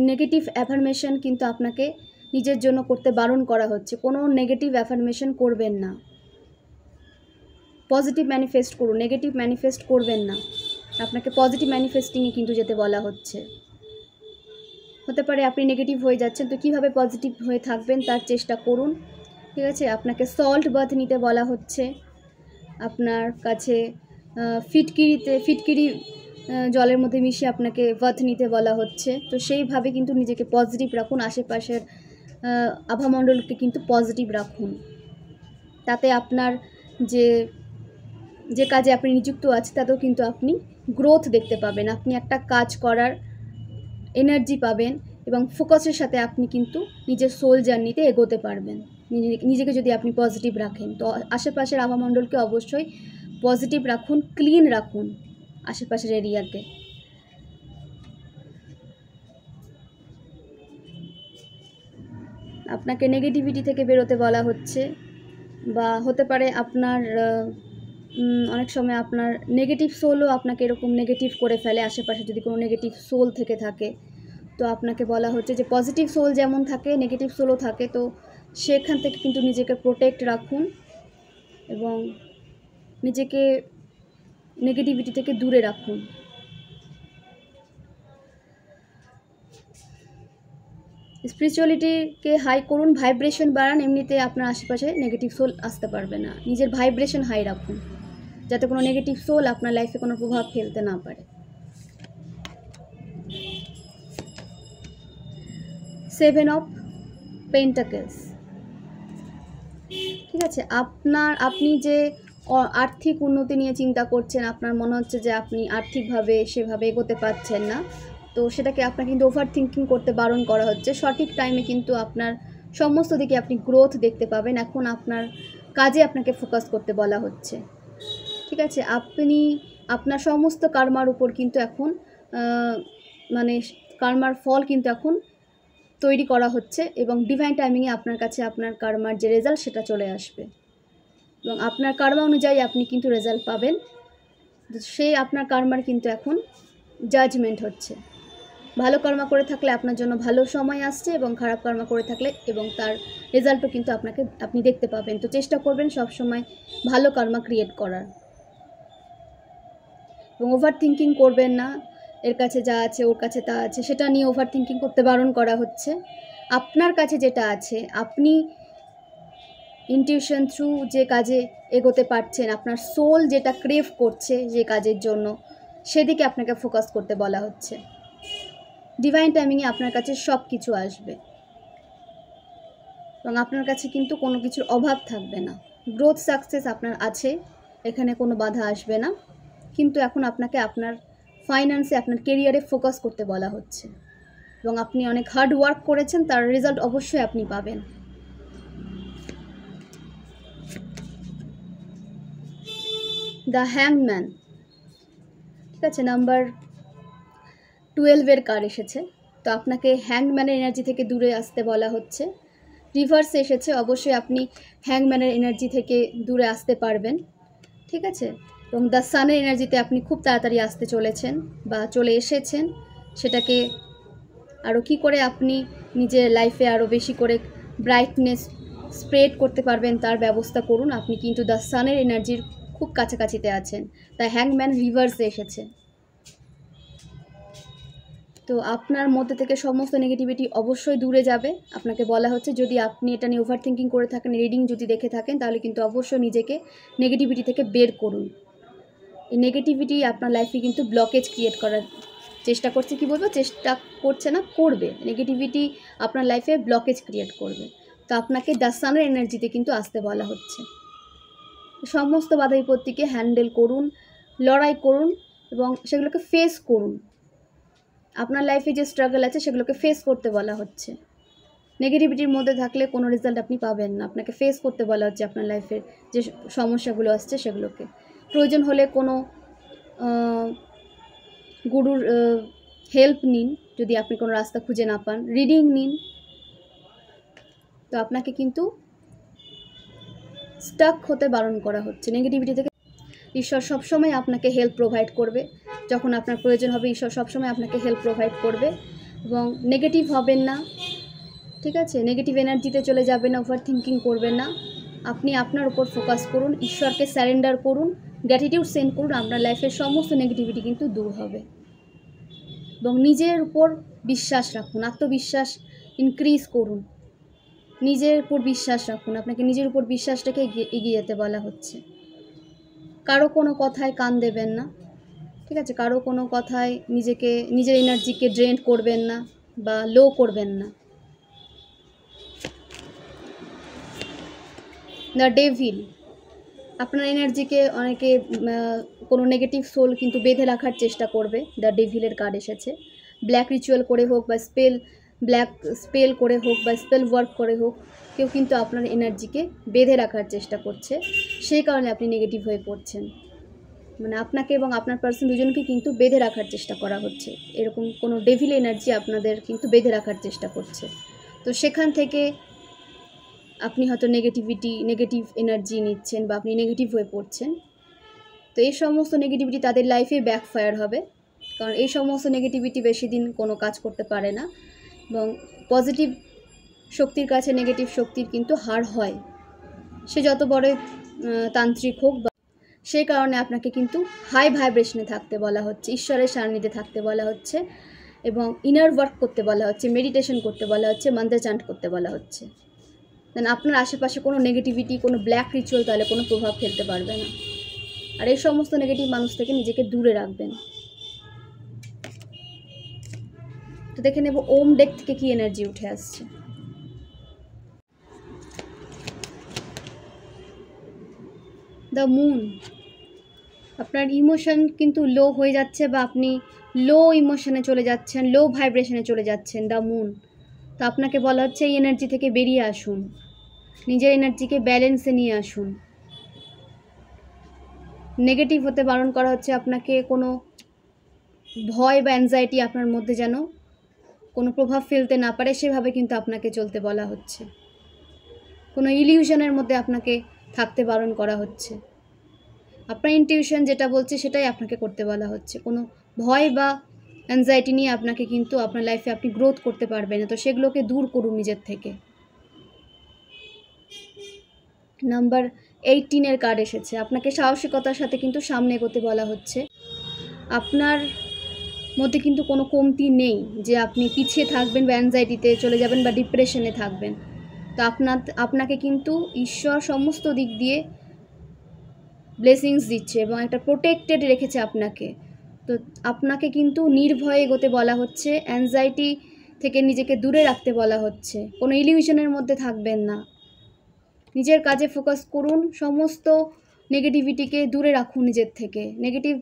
নেগেটিভ অ্যাফার্মেশন কিন্তু আপনাকে নিজের জন্য করতে বারণ করা হচ্ছে। কোনো নেগেটিভ অ্যাফার্মেশন করবেন না, পজিটিভ ম্যানিফেস্ট করুন, নেগেটিভ ম্যানিফেস্ট করবেন না। আপনাকে পজিটিভ ম্যানিফেস্টিংয়ে কিন্তু যেতে বলা হচ্ছে। হতে পারে আপনি নেগেটিভ হয়ে যাচ্ছেন, তো কীভাবে পজিটিভ হয়ে থাকবেন তার চেষ্টা করুন। ঠিক আছে, আপনাকে সল্ট বাথ নিতে বলা হচ্ছে। আপনার কাছে ফিটকিরি জলের মধ্যে মিশিয়ে আপনাকে বাথ নিতে বলা হচ্ছে। তো সেইভাবে কিন্তু নিজেকে পজিটিভ রাখুন, আশেপাশের আভামণ্ডলকে কিন্তু পজিটিভ রাখুন। তাতে আপনার যে কাজে আপনি নিযুক্ত আছে তাতেও কিন্তু আপনি গ্রোথ দেখতে পাবেন, আপনি একটা কাজ করার এনার্জি পাবেন এবং ফোকাসের সাথে আপনি কিন্তু নিজের সোল জার্নিতে এগোতে পারবেন, নিজেকে যদি আপনি পজিটিভ রাখেন। তো আশেপাশের আভামণ্ডলকে অবশ্যই পজিটিভ রাখুন, ক্লিন রাখুন আশেপাশের এরিয়াকে। আপনাকে নেগেটিভিটি থেকে বেরোতে বলা হচ্ছে, বা হতে পারে আপনার অনেক সময় আপনার নেগেটিভ সোলও আপনাকে এরকম নেগেটিভ করে ফেলে। আশেপাশে যদি কোনো নেগেটিভ সোল থেকে থাকে, তো আপনাকে বলা হচ্ছে যে পজিটিভ সোল যেমন থাকে নেগেটিভ সোলও থাকে, তো সেখান থেকে কিন্তু নিজেকে প্রোটেক্ট রাখুন এবং নিজেকে নেগেটিভিটি থেকে দূরে রাখুন। স্পিরিচুয়ালিটিকে হাই করুন, ভাইব্রেশন বাড়ান, এমনিতে আপনার আশেপাশে নেগেটিভ সোল আসতে পারবে না। নিজের ভাইব্রেশন হাই রাখুন, যাতে কোনো নেগেটিভ সোল আপনার লাইফে কোনো প্রভাব ফেলতে না পারে। 7 অফ পেন্টাকেলস, ঠিক আছে, আপনি যে আর্থিক উন্নতি নিয়ে চিন্তা করছেন, আপনার মনে হচ্ছে যে আপনি আর্থিকভাবে সেভাবে এগোতে পারছেন না, তো সেটাকে আপনার কিন্তু ওভার থিঙ্কিং করতে বারণ করা হচ্ছে। সঠিক টাইমে কিন্তু আপনার সমস্ত দিকে আপনি গ্রোথ দেখতে পাবেন। এখন আপনার কাজে আপনাকে ফোকাস করতে বলা হচ্ছে। ঠিক আছে, আপনার সমস্ত কর্মার উপর কিন্তু এখন কার্মার ফল কিন্তু এখন তৈরি করা হচ্ছে এবং ডিভাইন টাইমিংয়ে আপনার কাছে আপনার কার্মার যে রেজাল্ট সেটা চলে আসবে এবং আপনার কার্মা অনুযায়ী আপনি কিন্তু রেজাল্ট পাবেন। সেই আপনার কার্মার কিন্তু এখন জাজমেন্ট হচ্ছে। ভালো কর্মা করে থাকলে আপনার জন্য ভালো সময় আসছে এবং খারাপ কর্মা করে থাকলে এবং তার রেজাল্টও কিন্তু আপনি দেখতে পাবেন। তো চেষ্টা করবেন সব সময় ভালো কর্মা ক্রিয়েট করার এবং ওভার থিঙ্কিং করবেন না। এর কাছে যা আছে ওর কাছে তা আছে সেটা নিয়ে ওভার থিঙ্কিং করতে বারণ করা হচ্ছে। আপনার কাছে যেটা আছে আপনি ইনটিউশন থ্রু যে কাজে এগোতে পারছেন, আপনার সোল যেটা ক্রেভ করছে যে কাজের জন্য সেদিকে আপনাকে ফোকাস করতে বলা হচ্ছে। ডিভাইন টাইমিংয়ে আপনার কাছে সব কিছু আসবে এবং আপনার কাছে কিন্তু কোনো কিছুর অভাব থাকবে না। গ্রোথ সাকসেস আপনার আছে, এখানে কোনো বাধা আসবে না, কিন্তু এখন আপনাকে আপনার ফাইন্যান্সে আপনার কেরিয়ারে ফোকাস করতে বলা হচ্ছে এবং আপনি অনেক হার্ড ওয়ার্ক করেছেন, তার রেজাল্ট অবশ্যই আপনি পাবেন। দ্য হ্যাংম্যান, ঠিক আছে, নাম্বার 12 কার্ড এসেছে। তো আপনাকে হ্যাংম্যানের এনার্জি থেকে দূরে আসতে বলা হচ্ছে। রিভার্স এসেছে, অবশ্যই আপনি হ্যাংম্যানের এনার্জি থেকে দূরে আসতে পারবেন, ঠিক আছে। এবং দ্য সানের এনার্জিতে আপনি খুব তাড়াতাড়ি আসতে চলেছেন বা চলে এসেছেন। সেটাকে আরও কি করে আপনি নিজের লাইফে আরও বেশি করে ব্রাইটনেস স্প্রেড করতে পারবেন তার ব্যবস্থা করুন। আপনি কিন্তু দ্য সানের এনার্জির খুব কাছাকাছিতে আছেন। তাই হ্যাংম্যান রিভার্সে এসেছে। তো আপনার মধ্যে থেকে সমস্ত নেগেটিভিটি অবশ্যই দূরে যাবে। আপনাকে বলা হচ্ছে যদি আপনি এটা নিয়ে ওভার থিঙ্কিং করে থাকেন, রিডিং যদি দেখে থাকেন, তাহলে কিন্তু অবশ্যই নিজেকে নেগেটিভিটি থেকে বের করুন। এই নেগেটিভিটি আপনার লাইফে কিন্তু ব্লকেজ ক্রিয়েট করার চেষ্টা করছে, কি বলবো, চেষ্টা করছে না, করবে। নেগেটিভিটি আপনার লাইফে ব্লকেজ ক্রিয়েট করবে। তো আপনাকে দ্য সানের এনার্জিতে কিন্তু আসতে বলা হচ্ছে। সমস্ত বাধা বিপত্তিকে হ্যান্ডেল করুন, লড়াই করুন এবং সেগুলোকে ফেস করুন। আপনার লাইফে যে স্ট্রাগল আছে সেগুলোকে ফেস করতে বলা হচ্ছে। নেগেটিভিটির মধ্যে থাকলে কোনো রেজাল্ট আপনি পাবেন না। আপনাকে ফেস করতে বলা হচ্ছে আপনার লাইফের যে সমস্যাগুলো আসছে সেগুলোকে। প্রয়োজন হলে কোনো গুরুর হেল্প নিন, যদি আপনি কোনো রাস্তা খুঁজে না পান, রিডিং নিন। তো আপনাকে কিন্তু স্টাক হতে বারণ করা হচ্ছে নেগেটিভিটি থেকে। ঈশ্বর সবসময় আপনাকে হেল্প প্রোভাইড করবে। যখন আপনার প্রয়োজন হবে ঈশ্বর সবসময় আপনাকে হেল্প প্রোভাইড করবে। এবং নেগেটিভ হবেন না, ঠিক আছে, নেগেটিভ এনার্জিতে চলে যাবেন না, ওভার থিঙ্কিং করবেন না। আপনি আপনার উপর ফোকাস করুন, ঈশ্বরকে স্যারেন্ডার করুন, গ্র্যাটিটিউড সেন্ড করুন। আপনার লাইফের সমস্ত নেগেটিভিটি কিন্তু দূর হবে। এবং নিজের উপর বিশ্বাস রাখুন, আত্মবিশ্বাস ইনক্রিজ করুন, নিজের উপর বিশ্বাস রাখুন। আপনাকে নিজের উপর বিশ্বাস রেখে এগিয়ে যেতে বলা হচ্ছে। কারো কোনো কথায় কান দেবেন না, ঠিক আছে, কারো কোনো কথায় নিজের এনার্জিকে ড্রেন করবেন না বা লো করবেন না। দ্য ডেভিল, আপনার এনার্জিকে অনেকে কোনো নেগেটিভ সোল কিন্তু বেঁধে রাখার চেষ্টা করবে। দ্য ডেভিলের কার্ড এসেছে। ব্ল্যাক রিচুয়াল করে হোক বা স্পেল করে হোক বা স্পেল ওয়ার্ক করে হোক, কেউ কিন্তু আপনার এনার্জিকে বেঁধে রাখার চেষ্টা করছে। সেই কারণে আপনি নেগেটিভ হয়ে পড়ছেন। মানে আপনাকে এবং আপনার পার্সন দুজনকে কিন্তু বেঁধে রাখার চেষ্টা করা হচ্ছে। এরকম কোনো ডেভিল এনার্জি আপনাদের কিন্তু বেঁধে রাখার চেষ্টা করছে। তো সেখান থেকে আপনি হয়তো নেগেটিভ এনার্জি নিচ্ছেন বা আপনি নেগেটিভ হয়ে পড়ছেন। তো এই সমস্ত নেগেটিভিটি তাদের লাইফে ব্যাকফায়ার হবে, কারণ এই সমস্ত নেগেটিভিটি বেশি দিন কোনো কাজ করতে পারে না এবং পজিটিভ শক্তির কাছে নেগেটিভ শক্তির কিন্তু হার হয়, সে যত বড় তান্ত্রিক হোক। বা সেই কারণে আপনাকে কিন্তু হাই ভাইব্রেশনে থাকতে বলা হচ্ছে, ঈশ্বরের সান্নিধ্যে থাকতে বলা হচ্ছে এবং ইনার ওয়ার্ক করতে বলা হচ্ছে, মেডিটেশন করতে বলা হচ্ছে, মন্ত্র চান্ট করতে বলা হচ্ছে। দেন আপনার আশেপাশে কোনো নেগেটিভিটি, কোনো ব্ল্যাক রিচুয়াল তাহলে কোনো প্রভাব ফেলতে পারবে না। আর এই সমস্ত নেগেটিভ মানুষ থেকে নিজেকে দূরে রাখবেন। তো দেখে নেব ওম ডেক থেকে কি এনার্জি উঠে আসছে। দ্য মুন, আপনার ইমোশন কিন্তু লো হয়ে যাচ্ছে বা আপনি লো ইমোশনে চলে যাচ্ছেন, লো ভাইব্রেশনে চলে যাচ্ছেন। দ্য মুন, তো আপনাকে বলা হচ্ছে এই এনার্জি থেকে বেরিয়ে আসুন, নিজের এনার্জিকে ব্যালেন্সে নিয়ে আসুন। নেগেটিভ হতে বারণ করা হচ্ছে আপনাকে। কোনো ভয় বা অ্যাংজাইটি আপনার মধ্যে যেন কোনো প্রভাব ফেলতে না পারে সেভাবে কিন্তু আপনাকে চলতে বলা হচ্ছে। কোনো ইলিউশনের মধ্যে আপনাকে থাকতে বারণ করা হচ্ছে। আপনার ইনটিউশন যেটা বলছে সেটাই আপনাকে করতে বলা হচ্ছে। কোনো ভয় বা অ্যাংজাইটি নিয়ে আপনাকে কিন্তু আপনার লাইফে আপনি গ্রোথ করতে পারবেন না, তো সেগুলোকে দূর করুন নিজের থেকে। নাম্বার 18 কার্ড এসেছে। আপনাকে সাহসিকতার সাথে কিন্তু সামনে এগোতে বলা হচ্ছে। আপনার মধ্যে কিন্তু কোনো কমতি নেই যে আপনি পিছিয়ে থাকবেন বা অ্যাংজাইটিতে চলে যাবেন বা ডিপ্রেশনে থাকবেন। তো আপনাকে কিন্তু ঈশ্বর সমস্ত দিক দিয়ে ব্লেসিংস দিচ্ছে এবং একটা প্রোটেক্টেড রেখেছে আপনাকে। তো আপনাকে কিন্তু নির্ভয়ে এগোতে বলা হচ্ছে, অ্যাংজাইটি থেকে নিজেকে দূরে রাখতে বলা হচ্ছে। কোনো ইলিউশনের মধ্যে থাকবেন না, নিজের কাজে ফোকাস করুন, সমস্ত নেগেটিভিটিকে দূরে রাখুন নিজের থেকে, নেগেটিভ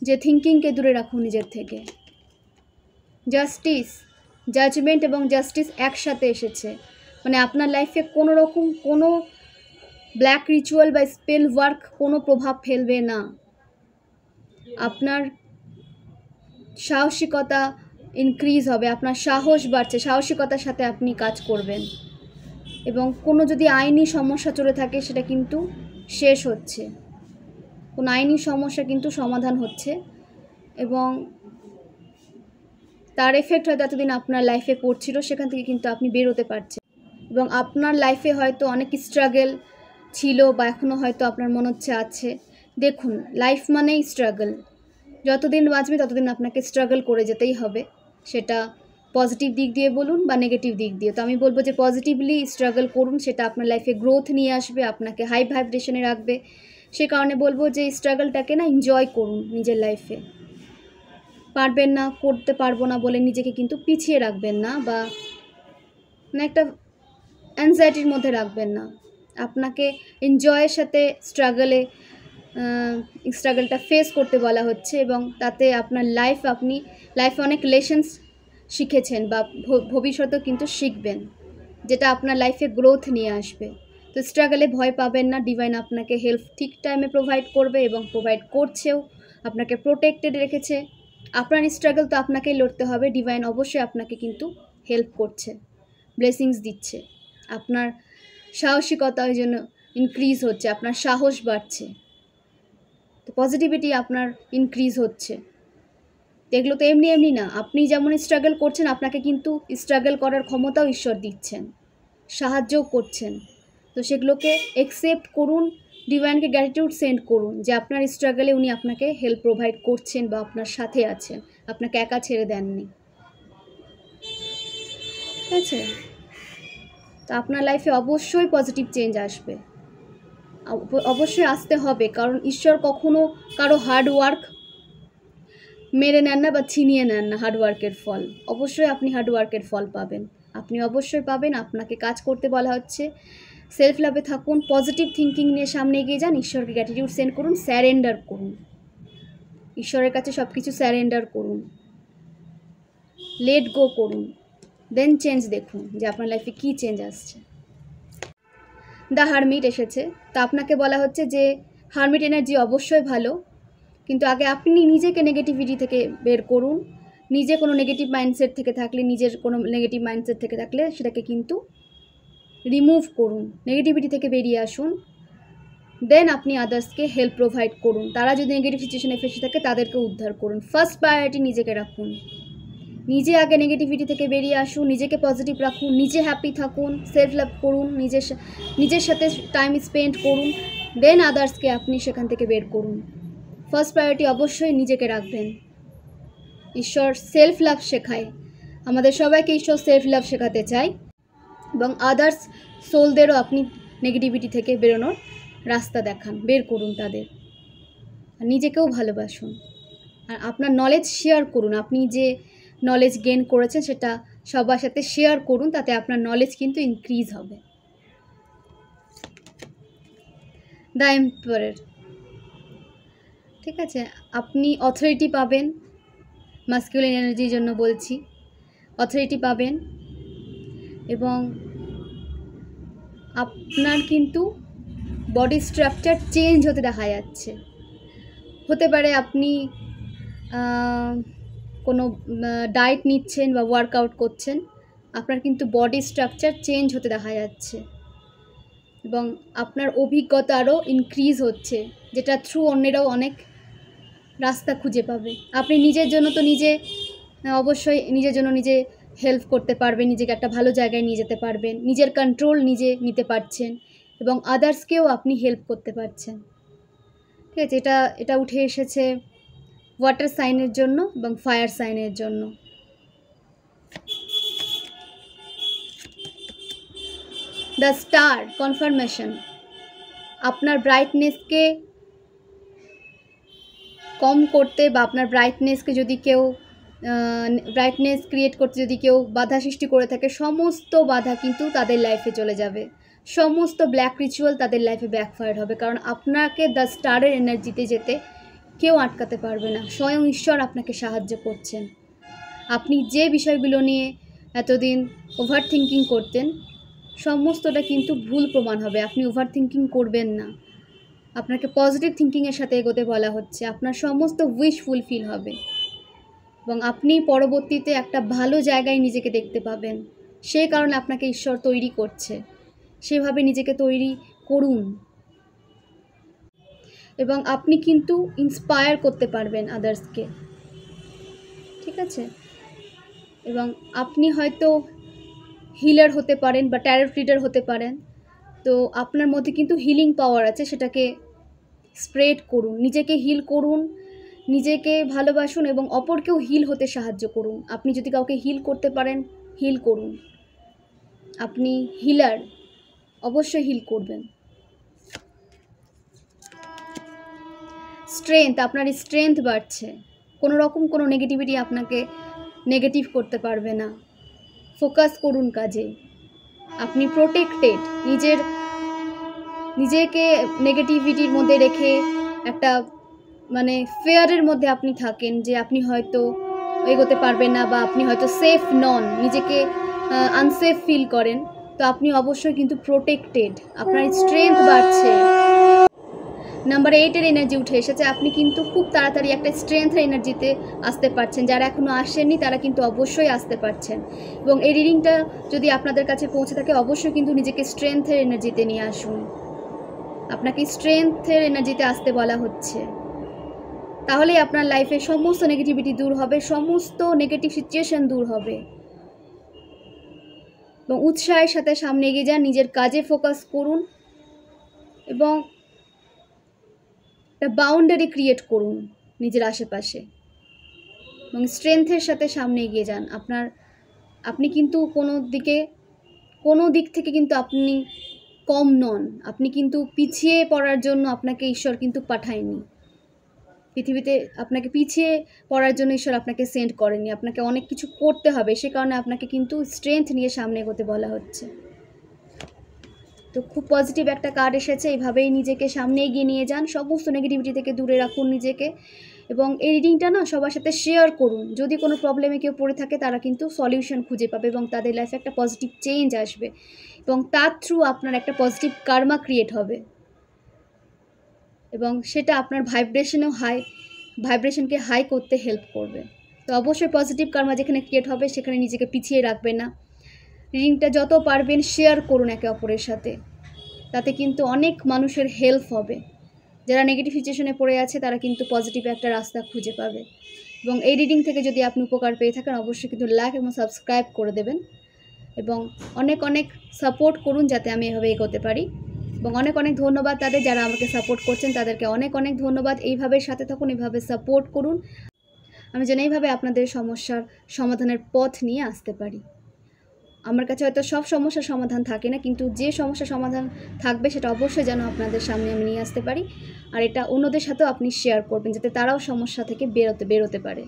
যে থিঙ্কিংকে দূরে রাখুন নিজের থেকে। জাস্টিস, জাজমেন্ট এবং জাস্টিস একসাথে এসেছে, মানে আপনার লাইফে কোনো রকম কোনো ব্ল্যাক রিচুয়াল বা স্পেল ওয়ার্ক কোনো প্রভাব ফেলবে না। আপনার সাহসিকতা ইনক্রিজ হবে, আপনার সাহস বাড়ছে, সাহসিকতার সাথে আপনি কাজ করবেন এবং কোনো যদি আইনি সমস্যা চলে থাকে সেটা কিন্তু শেষ হচ্ছে, কোনো আইনি সমস্যা কিন্তু সমাধান হচ্ছে এবং তার এফেক্ট হয়তো এতদিন আপনার লাইফে পড়ছিল, সেখান থেকে কিন্তু আপনি বেরোতে পারছেন। এবং আপনার লাইফে হয়তো অনেক স্ট্রাগল ছিল বা এখনও হয়তো আপনার মনে হচ্ছে আছে। দেখুন, লাইফ মানেই স্ট্রাগল, যতদিন বাঁচবে ততদিন আপনাকে স্ট্রাগল করে যেতেই হবে, সেটা পজিটিভ দিক দিয়ে বলুন বা নেগেটিভ দিক দিয়ে। তো আমি বলবো যে পজিটিভলি স্ট্রাগল করুন, সেটা আপনার লাইফে গ্রোথ নিয়ে আসবে, আপনাকে হাই ভাইব্রেশনে রাখবে। সে কারণে বলবো যে স্ট্রাগলটাকে না এনজয় করুন নিজের লাইফে। পারবেন না, করতে পারবো না বলে নিজেকে কিন্তু পিছিয়ে রাখবেন না বা একটা অ্যাংজাইটির মধ্যে রাখবেন না। আপনাকে এনজয়ের সাথে স্ট্রাগলটা ফেস করতে বলা হচ্ছে এবং তাতে আপনার আপনি লাইফে অনেক লেসন্স শিখেছেন বা ভবিষ্যতেও কিন্তু শিখবেন, যেটা আপনার লাইফে গ্রোথ নিয়ে আসবে। তো স্ট্রাগলে ভয় পাবেন না, ডিভাইন আপনাকে হেল্প ঠিক টাইমে প্রোভাইড করবে এবং প্রোভাইড করছেও, আপনাকে প্রোটেক্টেড রেখেছে। আপনার স্ট্রাগল তো আপনাকেই লড়তে হবে, ডিভাইন অবশ্যই আপনাকে কিন্তু হেল্প করছে, ব্লেসিংস দিচ্ছে। আপনার সাহসিকতা ওই জন্য ইনক্রিজ হচ্ছে, আপনার সাহস বাড়ছে, তো পজিটিভিটি আপনার ইনক্রিজ হচ্ছে। এগুলো তো এমনি এমনি না, আপনি যেমন স্ট্রাগল করছেন আপনাকে কিন্তু স্ট্রাগল করার ক্ষমতাও ঈশ্বর দিচ্ছেন, সাহায্যও করছেন। তো সেগুলোকে অ্যাকসেপ্ট করুন, ডিভাইনকে গ্র্যাটিটিউড সেন্ড করুন যে আপনার স্ট্রাগলে উনি আপনাকে হেল্প প্রোভাইড করছেন বা আপনার সাথে আছেন, আপনাকে একা ছেড়ে দেননি। ঠিক আছে? তো আপনার লাইফে অবশ্যই পজিটিভ চেঞ্জ আসবে, অবশ্যই আসতে হবে, কারণ ঈশ্বর কখনো কারো হার্ড ওয়ার্ক মেরে নেন না বা ছিনিয়ে নেন না। হার্ডওয়ার্কের ফল অবশ্যই আপনি হার্ডওয়ার্কের ফল পাবেন, আপনি অবশ্যই পাবেন। আপনাকে কাজ করতে বলা হচ্ছে, সেলফ লাভে থাকুন, পজিটিভ থিঙ্কিং নিয়ে সামনে এগিয়ে যান, ঈশ্বরকে গ্র্যাটিটিউড সেন্ড করুন, স্যারেন্ডার করুন, ঈশ্বরের কাছে সব কিছু স্যারেন্ডার করুন, লেট গো করুন, দেন চেঞ্জ দেখুন যে আপনার লাইফে কী চেঞ্জ আসছে। দ্য হারমিট এসেছে, তা আপনাকে বলা হচ্ছে যে হারমিট এনার্জি অবশ্যই ভালো, কিন্তু আগে আপনি নিজেকে নেগেটিভিটি থেকে বের করুন। নিজে কোনো নেগেটিভ মাইন্ডসেট থেকে থাকলে, নিজের কোনো নেগেটিভ মাইন্ডসেট থেকে থাকলে সেটাকে কিন্তু রিমুভ করুন, নেগেটিভিটি থেকে বেরিয়ে আসুন, দেন আপনি আদার্সকে হেল্প প্রোভাইড করুন। তারা যদি নেগেটিভ সিচুয়েশনে ফেসে থাকে তাদেরকে উদ্ধার করুন। ফার্স্ট প্রায়োরিটি নিজেকে রাখুন, নিজে আগে নেগেটিভিটি থেকে বেরিয়ে আসুন, নিজেকে পজিটিভ রাখুন, নিজে হ্যাপি থাকুন, সেলফ লাভ করুন, নিজের সাথে টাইম স্পেন্ড করুন, দেন আদার্সকে আপনি সেখান থেকে বের করুন। ফার্স্ট প্রায়োরিটি অবশ্যই নিজেকে রাখবেন। ঈশ্বর সেলফ লাভ শেখায়, আমাদের সবাইকে ঈশ্বর সেলফ লাভ শেখাতে চায় এবং আদার্স সোলদেরও আপনি নেগেটিভিটি থেকে বেরোনোর রাস্তা দেখান, বের করুন তাদের, আর নিজেকেও ভালোবাসুন। আর আপনার নলেজ শেয়ার করুন, আপনি যে নলেজ গেইন করেছেন সেটা সবার সাথে শেয়ার করুন, তাতে আপনার নলেজ কিন্তু ইনক্রিজ হবে। দ্য এম্পারার, ঠিক আছে, আপনি অথরিটি পাবেন, মাস্কুলিন এনার্জির জন্য বলছি, অথরিটি পাবেন এবং আপনার কিন্তু বডি স্ট্রাকচার চেঞ্জ হতে দেখা যাচ্ছে। হতে পারে আপনি কোনো ডায়েট নিচ্ছেন বা ওয়ার্কআউট করছেন, আপনার কিন্তু বডি স্ট্রাকচার চেঞ্জ হতে দেখা যাচ্ছে এবং আপনার অভিজ্ঞতা আরও ইনক্রিজ হচ্ছে, যেটা থ্রু অন্যেরাও অনেক রাস্তা খুঁজে পাবে। আপনি নিজের জন্য তো অবশ্যই নিজের জন্য নিজে হেল্প করতে পারবেন, নিজেকে একটা ভালো জায়গায় নিয়ে যেতে পারবেন, নিজের কন্ট্রোল নিজে নিতে পারছেন এবং আদার্সকেও আপনি হেল্প করতে পারছেন। ঠিক আছে, এটা উঠে এসেছে ওয়াটার সাইনের জন্য এবং ফায়ার সাইনের জন্য। দ্য স্টার কনফার্মেশন, আপনার ব্রাইটনেসকে কম করতে বা আপনার ব্রাইটনেসকে যদি কেউ ব্রাইটনেস ক্রিয়েট করতে যদি কেউ বাধা সৃষ্টি করে থাকে, সমস্ত বাধা কিন্তু তাদের লাইফে চলে যাবে, সমস্ত ব্ল্যাক রিচুয়াল তাদের লাইফে ব্যাকফায়ার হবে, কারণ আপনাকে দ্য স্টারের এনার্জিতে যেতে কেউ আটকাতে পারবে না। স্বয়ং ঈশ্বর আপনাকে সাহায্য করছেন। আপনি যে বিষয়গুলো নিয়ে এতদিন ওভার থিঙ্কিং করতেন, সমস্তটা কিন্তু ভুল প্রমাণ হবে। আপনি ওভার থিঙ্কিং করবেন না, আপনাকে পজিটিভ থিঙ্কিংয়ের সাথে এগোতে বলা হচ্ছে। আপনার সমস্ত উইশ ফুলফিল হবে এবং আপনি পরবর্তীতে একটা ভালো জায়গায় নিজেকে দেখতে পাবেন। সেই কারণে আপনাকে ঈশ্বর তৈরি করছে, সেভাবে নিজেকে তৈরি করুন এবং আপনি কিন্তু ইন্সপায়ার করতে পারবেন আদার্সকে। ঠিক আছে, এবং আপনি হয়তো হিলার হতে পারেন বা ট্যারট রিডার হতে পারেন, তো আপনার মধ্যে কিন্তু হিলিং পাওয়ার আছে, সেটাকে স্প্রেড করুন, নিজেকে হিল করুন, নিজেকে ভালোবাসুন এবং অপরকেও হিল হতে সাহায্য করুন। আপনি যদি কাউকে হিল করতে পারেন, হিল করুন। আপনি হিলার, অবশ্যই হিল করবেন। স্ট্রেংথ, আপনার স্ট্রেংথ বাড়ছে, কোনো রকম কোনো নেগেটিভিটি আপনাকে নেগেটিভ করতে পারবে না। ফোকাস করুন কাজে, আপনি প্রোটেক্টেড। নিজেকে নেগেটিভিটির মধ্যে রেখে একটা ফেয়ারের মধ্যে আপনি থাকেন যে আপনি হয়তো এগোতে পারবেন না বা আপনি হয়তো সেফ নন, নিজেকে আনসেফ ফিল করেন, তো আপনি অবশ্যই কিন্তু প্রোটেক্টেড, আপনার স্ট্রেংথ বাড়ছে। নাম্বার 8-এর এনার্জি উঠে এসেছে, আপনি কিন্তু খুব তাড়াতাড়ি একটা স্ট্রেংথের এনার্জিতে আসতে পারছেন। যারা এখনও আসেননি তারা কিন্তু অবশ্যই আসতে পারছেন এবং এই রিডিংটা যদি আপনাদের কাছে পৌঁছে থাকে, অবশ্যই কিন্তু নিজেকে স্ট্রেংথের এনার্জিতে নিয়ে আসুন। আপনাকে স্ট্রেংথের এনার্জিতে আসতে বলা হচ্ছে, তাহলেই আপনার লাইফে সমস্ত নেগেটিভিটি দূর হবে, সমস্ত নেগেটিভ সিচুয়েশন দূর হবে এবং উৎসাহের সাথে সামনে এগিয়ে যান, নিজের কাজে ফোকাস করুন এবং একটা বাউন্ডারি ক্রিয়েট করুন নিজের আশেপাশে এবং স্ট্রেংথের সাথে সামনে এগিয়ে যান। আপনি কিন্তু কোনো দিক থেকে কিন্তু আপনি কম নন, আপনি কিন্তু পিছিয়ে পড়ার জন্য আপনাকে ঈশ্বর কিন্তু পাঠায়নি পৃথিবীতে। আপনাকে পিছিয়ে পড়ার জন্য ঈশ্বর আপনাকে সেন্ড করেনি, আপনাকে অনেক কিছু করতে হবে, সে কারণে আপনাকে কিন্তু স্ট্রেংথ নিয়ে সামনে এগোতে বলা হচ্ছে। তো খুব পজিটিভ একটা কার্ড এসেছে, এইভাবেই নিজেকে সামনে এগিয়ে নিয়ে যান, সমস্ত নেগেটিভিটি থেকে দূরে রাখুন নিজেকে এবং এই রিডিংটা সবার সাথে শেয়ার করুন। যদি কোনো প্রবলেমে কেউ পড়ে থাকে, তারা কিন্তু সলিউশন খুঁজে পাবে এবং তাদের লাইফে একটা পজিটিভ চেঞ্জ আসবে এবং তার থ্রু আপনার একটা পজিটিভ কার্মা ক্রিয়েট হবে এবং সেটা আপনার ভাইব্রেশনকে হাই করতে হেল্প করবে। তো অবশ্যই পজিটিভ কার্মা যেখানে ক্রিয়েট হবে সেখানে নিজেকে পিছিয়ে রাখবেন না। রিডিংটা যত পারবেন শেয়ার করুন একে অপরের সাথে, তাতে কিন্তু অনেক মানুষের হেল্প হবে। যারা নেগেটিভ সিচুয়েশনে পড়ে আছে তারা কিন্তু পজিটিভ একটা রাস্তা খুঁজে পাবে এবং এই রিডিং থেকে যদি আপনি উপকার পেয়ে থাকেন, অবশ্যই কিন্তু লাইক এবং সাবস্ক্রাইব করে দেবেন এবং অনেক অনেক সাপোর্ট করুন যাতে আমি এভাবে এগোতে পারি এবং অনেক অনেক ধন্যবাদ তাদের যারা আমাকে সাপোর্ট করছেন, তাদেরকে অনেক অনেক ধন্যবাদ। এইভাবে সাথে থাকুন, এইভাবে সাপোর্ট করুন, আমি যেন এইভাবে আপনাদের সমস্যার সমাধানের পথ নিয়ে আসতে পারি। আমার কাছে হয়তো সব সমস্যার সমাধান থাকে না, কিন্তু যে সমস্যার সমাধান থাকবে সেটা অবশ্যই যেন আপনাদের সামনে আমি নিয়ে আসতে পারি আর এটা অন্যদের সাথেও আপনি শেয়ার করবেন যাতে তারাও সমস্যা থেকে বেরোতে পারে।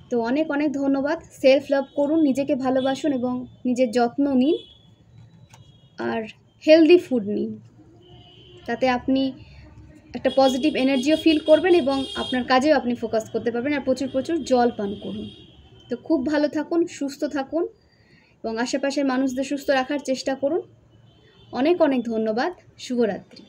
তো অনেক অনেক ধন্যবাদ। সেলফ লাভ করুন, নিজেকে ভালোবাসুন এবং নিজের যত্ন নিন আর হেলদি ফুড নিন, তাতে আপনি একটা পজিটিভ এনার্জিও ফিল করবেন এবং আপনার কাজেও আপনি ফোকাস করতে পারবেন। আর প্রচুর প্রচুর জল পান করুন। তো খুব ভালো থাকুন, সুস্থ থাকুন এবং আশেপাশের মানুষদের সুস্থ রাখার চেষ্টা করুন। অনেক অনেক ধন্যবাদ। শুভরাত্রি।